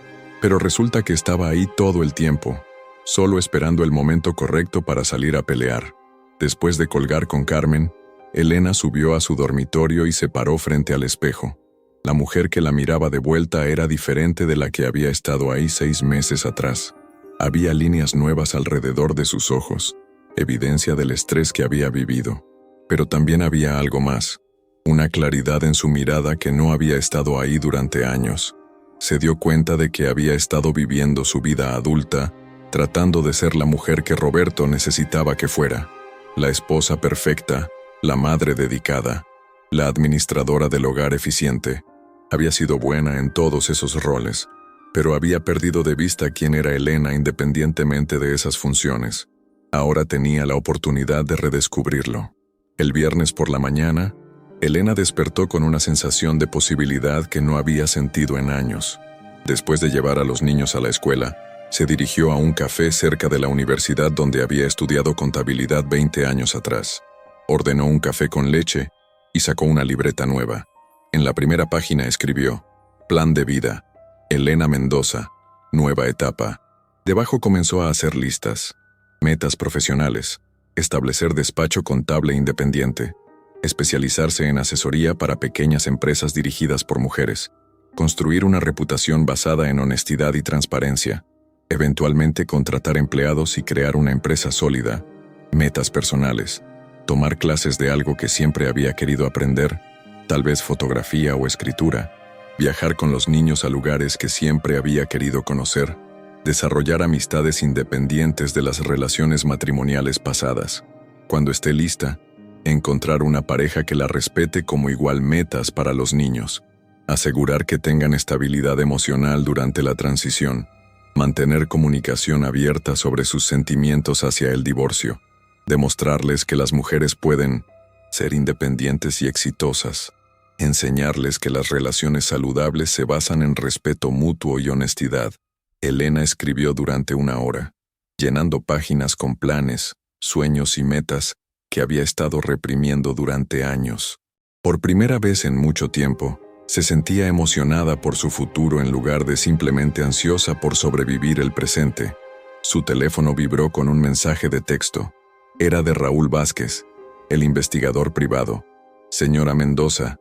pero resulta que estaba ahí todo el tiempo, solo esperando el momento correcto para salir a pelear. Después de colgar con Carmen, Elena subió a su dormitorio y se paró frente al espejo. La mujer que la miraba de vuelta era diferente de la que había estado ahí 6 meses atrás. Había líneas nuevas alrededor de sus ojos, evidencia del estrés que había vivido. Pero también había algo más, una claridad en su mirada que no había estado ahí durante años. Se dio cuenta de que había estado viviendo su vida adulta, tratando de ser la mujer que Roberto necesitaba que fuera. La esposa perfecta, la madre dedicada, la administradora del hogar eficiente. Había sido buena en todos esos roles, pero había perdido de vista quién era Elena independientemente de esas funciones. Ahora tenía la oportunidad de redescubrirlo. El viernes por la mañana, Elena despertó con una sensación de posibilidad que no había sentido en años. Después de llevar a los niños a la escuela, se dirigió a un café cerca de la universidad donde había estudiado contabilidad 20 años atrás. Ordenó un café con leche y sacó una libreta nueva. En la primera página escribió: Plan de vida, Elena Mendoza, nueva etapa. Debajo comenzó a hacer listas. Metas profesionales, establecer despacho contable independiente, especializarse en asesoría para pequeñas empresas dirigidas por mujeres, construir una reputación basada en honestidad y transparencia, eventualmente contratar empleados y crear una empresa sólida, metas personales, tomar clases de algo que siempre había querido aprender, tal vez fotografía o escritura, viajar con los niños a lugares que siempre había querido conocer, desarrollar amistades independientes de las relaciones matrimoniales pasadas. Cuando esté lista, encontrar una pareja que la respete como igual metas para los niños, asegurar que tengan estabilidad emocional durante la transición, mantener comunicación abierta sobre sus sentimientos hacia el divorcio, demostrarles que las mujeres pueden ser independientes y exitosas, enseñarles que las relaciones saludables se basan en respeto mutuo y honestidad. Elena escribió durante 1 hora, llenando páginas con planes, sueños y metas que había estado reprimiendo durante años. Por primera vez en mucho tiempo, se sentía emocionada por su futuro en lugar de simplemente ansiosa por sobrevivir el presente. Su teléfono vibró con un mensaje de texto. Era de Raúl Vázquez, el investigador privado. Señora Mendoza,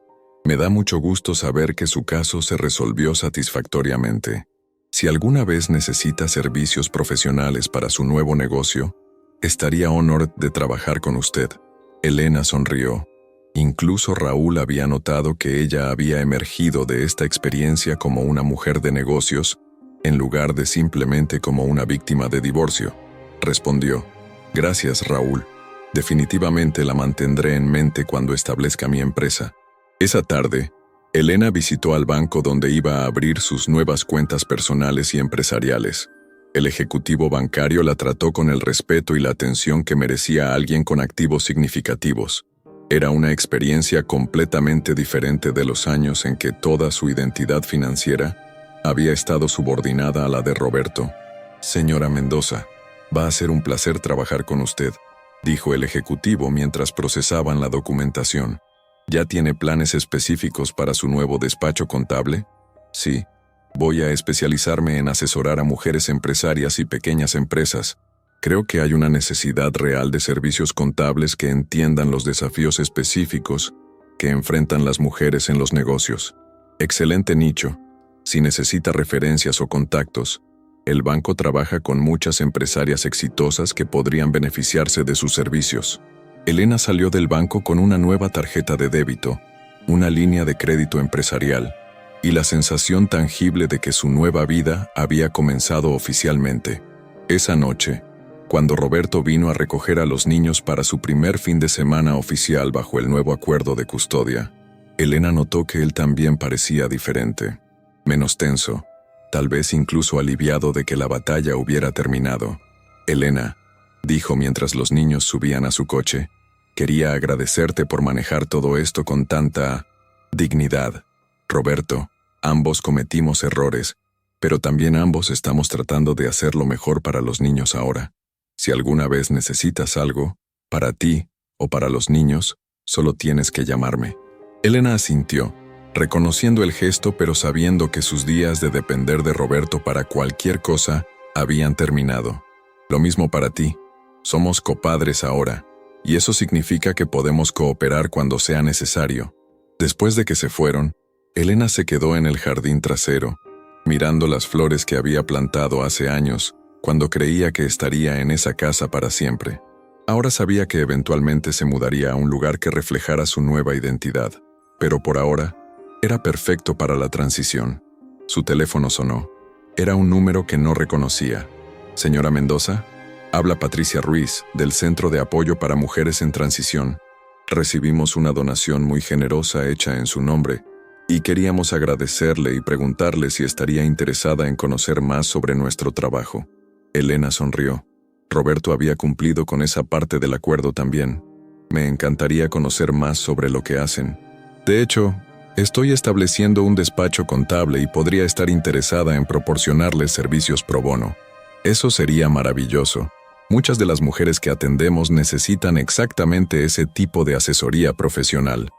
me da mucho gusto saber que su caso se resolvió satisfactoriamente. Si alguna vez necesita servicios profesionales para su nuevo negocio, estaría honored de trabajar con usted. Elena sonrió. Incluso Raúl había notado que ella había emergido de esta experiencia como una mujer de negocios, en lugar de simplemente como una víctima de divorcio. Respondió: Gracias, Raúl. Definitivamente la mantendré en mente cuando establezca mi empresa. Esa tarde, Elena visitó al banco donde iba a abrir sus nuevas cuentas personales y empresariales. El ejecutivo bancario la trató con el respeto y la atención que merecía a alguien con activos significativos. Era una experiencia completamente diferente de los años en que toda su identidad financiera había estado subordinada a la de Roberto. Señora Mendoza, va a ser un placer trabajar con usted, dijo el ejecutivo mientras procesaban la documentación. ¿Ya tiene planes específicos para su nuevo despacho contable? Sí, voy a especializarme en asesorar a mujeres empresarias y pequeñas empresas. Creo que hay una necesidad real de servicios contables que entiendan los desafíos específicos que enfrentan las mujeres en los negocios. Excelente nicho. Si necesita referencias o contactos, el banco trabaja con muchas empresarias exitosas que podrían beneficiarse de sus servicios. Elena salió del banco con una nueva tarjeta de débito, una línea de crédito empresarial y la sensación tangible de que su nueva vida había comenzado oficialmente. Esa noche, cuando Roberto vino a recoger a los niños para su primer fin de semana oficial bajo el nuevo acuerdo de custodia, Elena notó que él también parecía diferente, menos tenso, tal vez incluso aliviado de que la batalla hubiera terminado. Elena, dijo mientras los niños subían a su coche, quería agradecerte por manejar todo esto con tanta dignidad. Roberto, ambos cometimos errores, pero también ambos estamos tratando de hacer lo mejor para los niños ahora. Si alguna vez necesitas algo, para ti o para los niños, solo tienes que llamarme. Elena asintió, reconociendo el gesto pero sabiendo que sus días de depender de Roberto para cualquier cosa habían terminado. Lo mismo para ti. Somos copadres ahora, y eso significa que podemos cooperar cuando sea necesario. Después de que se fueron, Elena se quedó en el jardín trasero, mirando las flores que había plantado hace años, cuando creía que estaría en esa casa para siempre. Ahora sabía que eventualmente se mudaría a un lugar que reflejara su nueva identidad, pero por ahora, era perfecto para la transición. Su teléfono sonó. Era un número que no reconocía. «Señora Mendoza, habla Patricia Ruiz, del Centro de Apoyo para Mujeres en Transición. Recibimos una donación muy generosa hecha en su nombre, y queríamos agradecerle y preguntarle si estaría interesada en conocer más sobre nuestro trabajo». Elena sonrió. Roberto había cumplido con esa parte del acuerdo también. «Me encantaría conocer más sobre lo que hacen. De hecho, estoy estableciendo un despacho contable y podría estar interesada en proporcionarles servicios pro bono. Eso sería maravilloso. Muchas de las mujeres que atendemos necesitan exactamente ese tipo de asesoría profesional».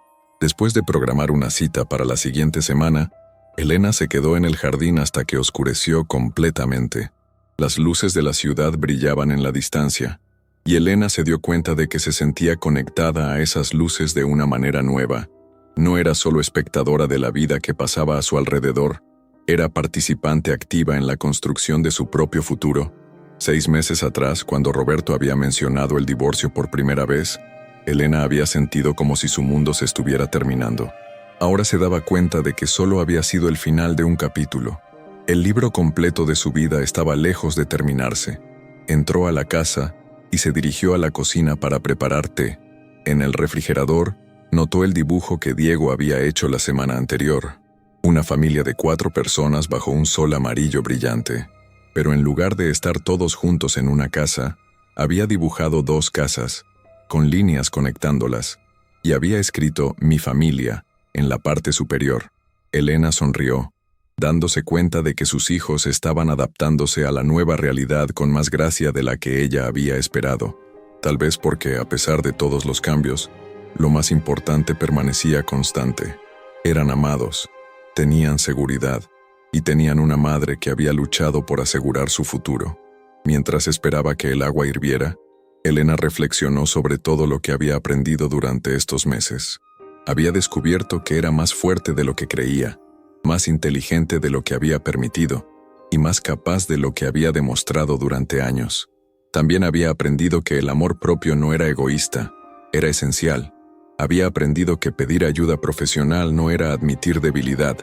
Después de programar una cita para la siguiente semana, Elena se quedó en el jardín hasta que oscureció completamente. Las luces de la ciudad brillaban en la distancia, y Elena se dio cuenta de que se sentía conectada a esas luces de una manera nueva. No era solo espectadora de la vida que pasaba a su alrededor, era participante activa en la construcción de su propio futuro. 6 meses atrás, cuando Roberto había mencionado el divorcio por primera vez, Elena había sentido como si su mundo se estuviera terminando. Ahora se daba cuenta de que solo había sido el final de un capítulo. El libro completo de su vida estaba lejos de terminarse. Entró a la casa y se dirigió a la cocina para preparar té. En el refrigerador, notó el dibujo que Diego había hecho la semana anterior. Una familia de 4 personas bajo un sol amarillo brillante. Pero en lugar de estar todos juntos en una casa, había dibujado 2 casas, con líneas conectándolas, y había escrito «Mi familia» en la parte superior. Elena sonrió, dándose cuenta de que sus hijos estaban adaptándose a la nueva realidad con más gracia de la que ella había esperado. Tal vez porque, a pesar de todos los cambios, lo más importante permanecía constante. Eran amados, tenían seguridad, y tenían una madre que había luchado por asegurar su futuro. Mientras esperaba que el agua hirviera, Elena reflexionó sobre todo lo que había aprendido durante estos meses. Había descubierto que era más fuerte de lo que creía, más inteligente de lo que había permitido, y más capaz de lo que había demostrado durante años. También había aprendido que el amor propio no era egoísta, era esencial. Había aprendido que pedir ayuda profesional no era admitir debilidad,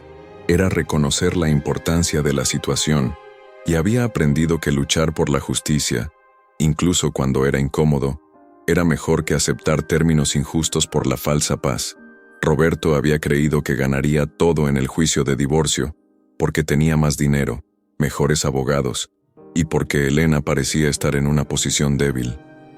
era reconocer la importancia de la situación, y había aprendido que luchar por la justicia, incluso cuando era incómodo, era mejor que aceptar términos injustos por la falsa paz. Roberto había creído que ganaría todo en el juicio de divorcio, porque tenía más dinero, mejores abogados, y porque Elena parecía estar en una posición débil.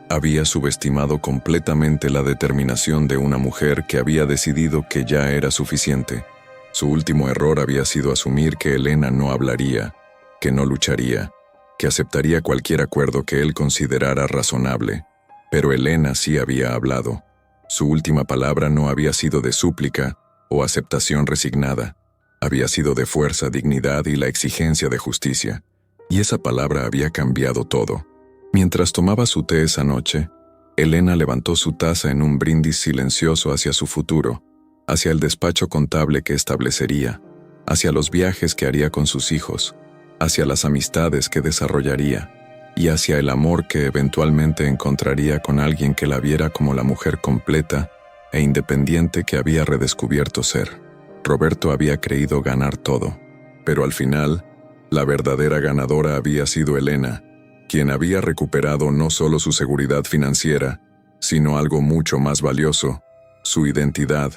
Había subestimado completamente la determinación de una mujer que había decidido que ya era suficiente. Su último error había sido asumir que Elena no hablaría, que no lucharía, que aceptaría cualquier acuerdo que él considerara razonable. Pero Elena sí había hablado. Su última palabra no había sido de súplica o aceptación resignada. Había sido de fuerza, dignidad y la exigencia de justicia. Y esa palabra había cambiado todo. Mientras tomaba su té esa noche, Elena levantó su taza en un brindis silencioso hacia su futuro, hacia el despacho contable que establecería, hacia los viajes que haría con sus hijos, hacia las amistades que desarrollaría y hacia el amor que eventualmente encontraría con alguien que la viera como la mujer completa e independiente que había redescubierto ser. Roberto había creído ganar todo, pero al final, la verdadera ganadora había sido Elena, quien había recuperado no solo su seguridad financiera, sino algo mucho más valioso, su identidad,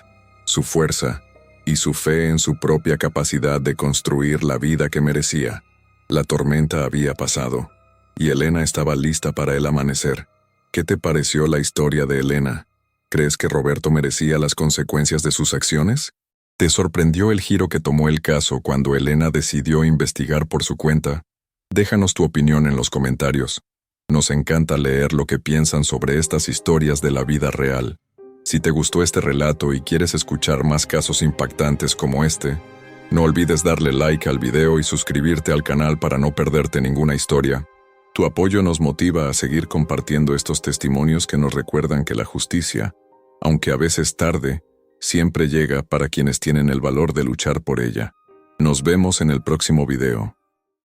su fuerza y su fe en su propia capacidad de construir la vida que merecía. La tormenta había pasado, y Elena estaba lista para el amanecer. ¿Qué te pareció la historia de Elena? ¿Crees que Roberto merecía las consecuencias de sus acciones? ¿Te sorprendió el giro que tomó el caso cuando Elena decidió investigar por su cuenta? Déjanos tu opinión en los comentarios. Nos encanta leer lo que piensan sobre estas historias de la vida real. Si te gustó este relato y quieres escuchar más casos impactantes como este, no olvides darle like al video y suscribirte al canal para no perderte ninguna historia. Tu apoyo nos motiva a seguir compartiendo estos testimonios que nos recuerdan que la justicia, aunque a veces tarde, siempre llega para quienes tienen el valor de luchar por ella. Nos vemos en el próximo video.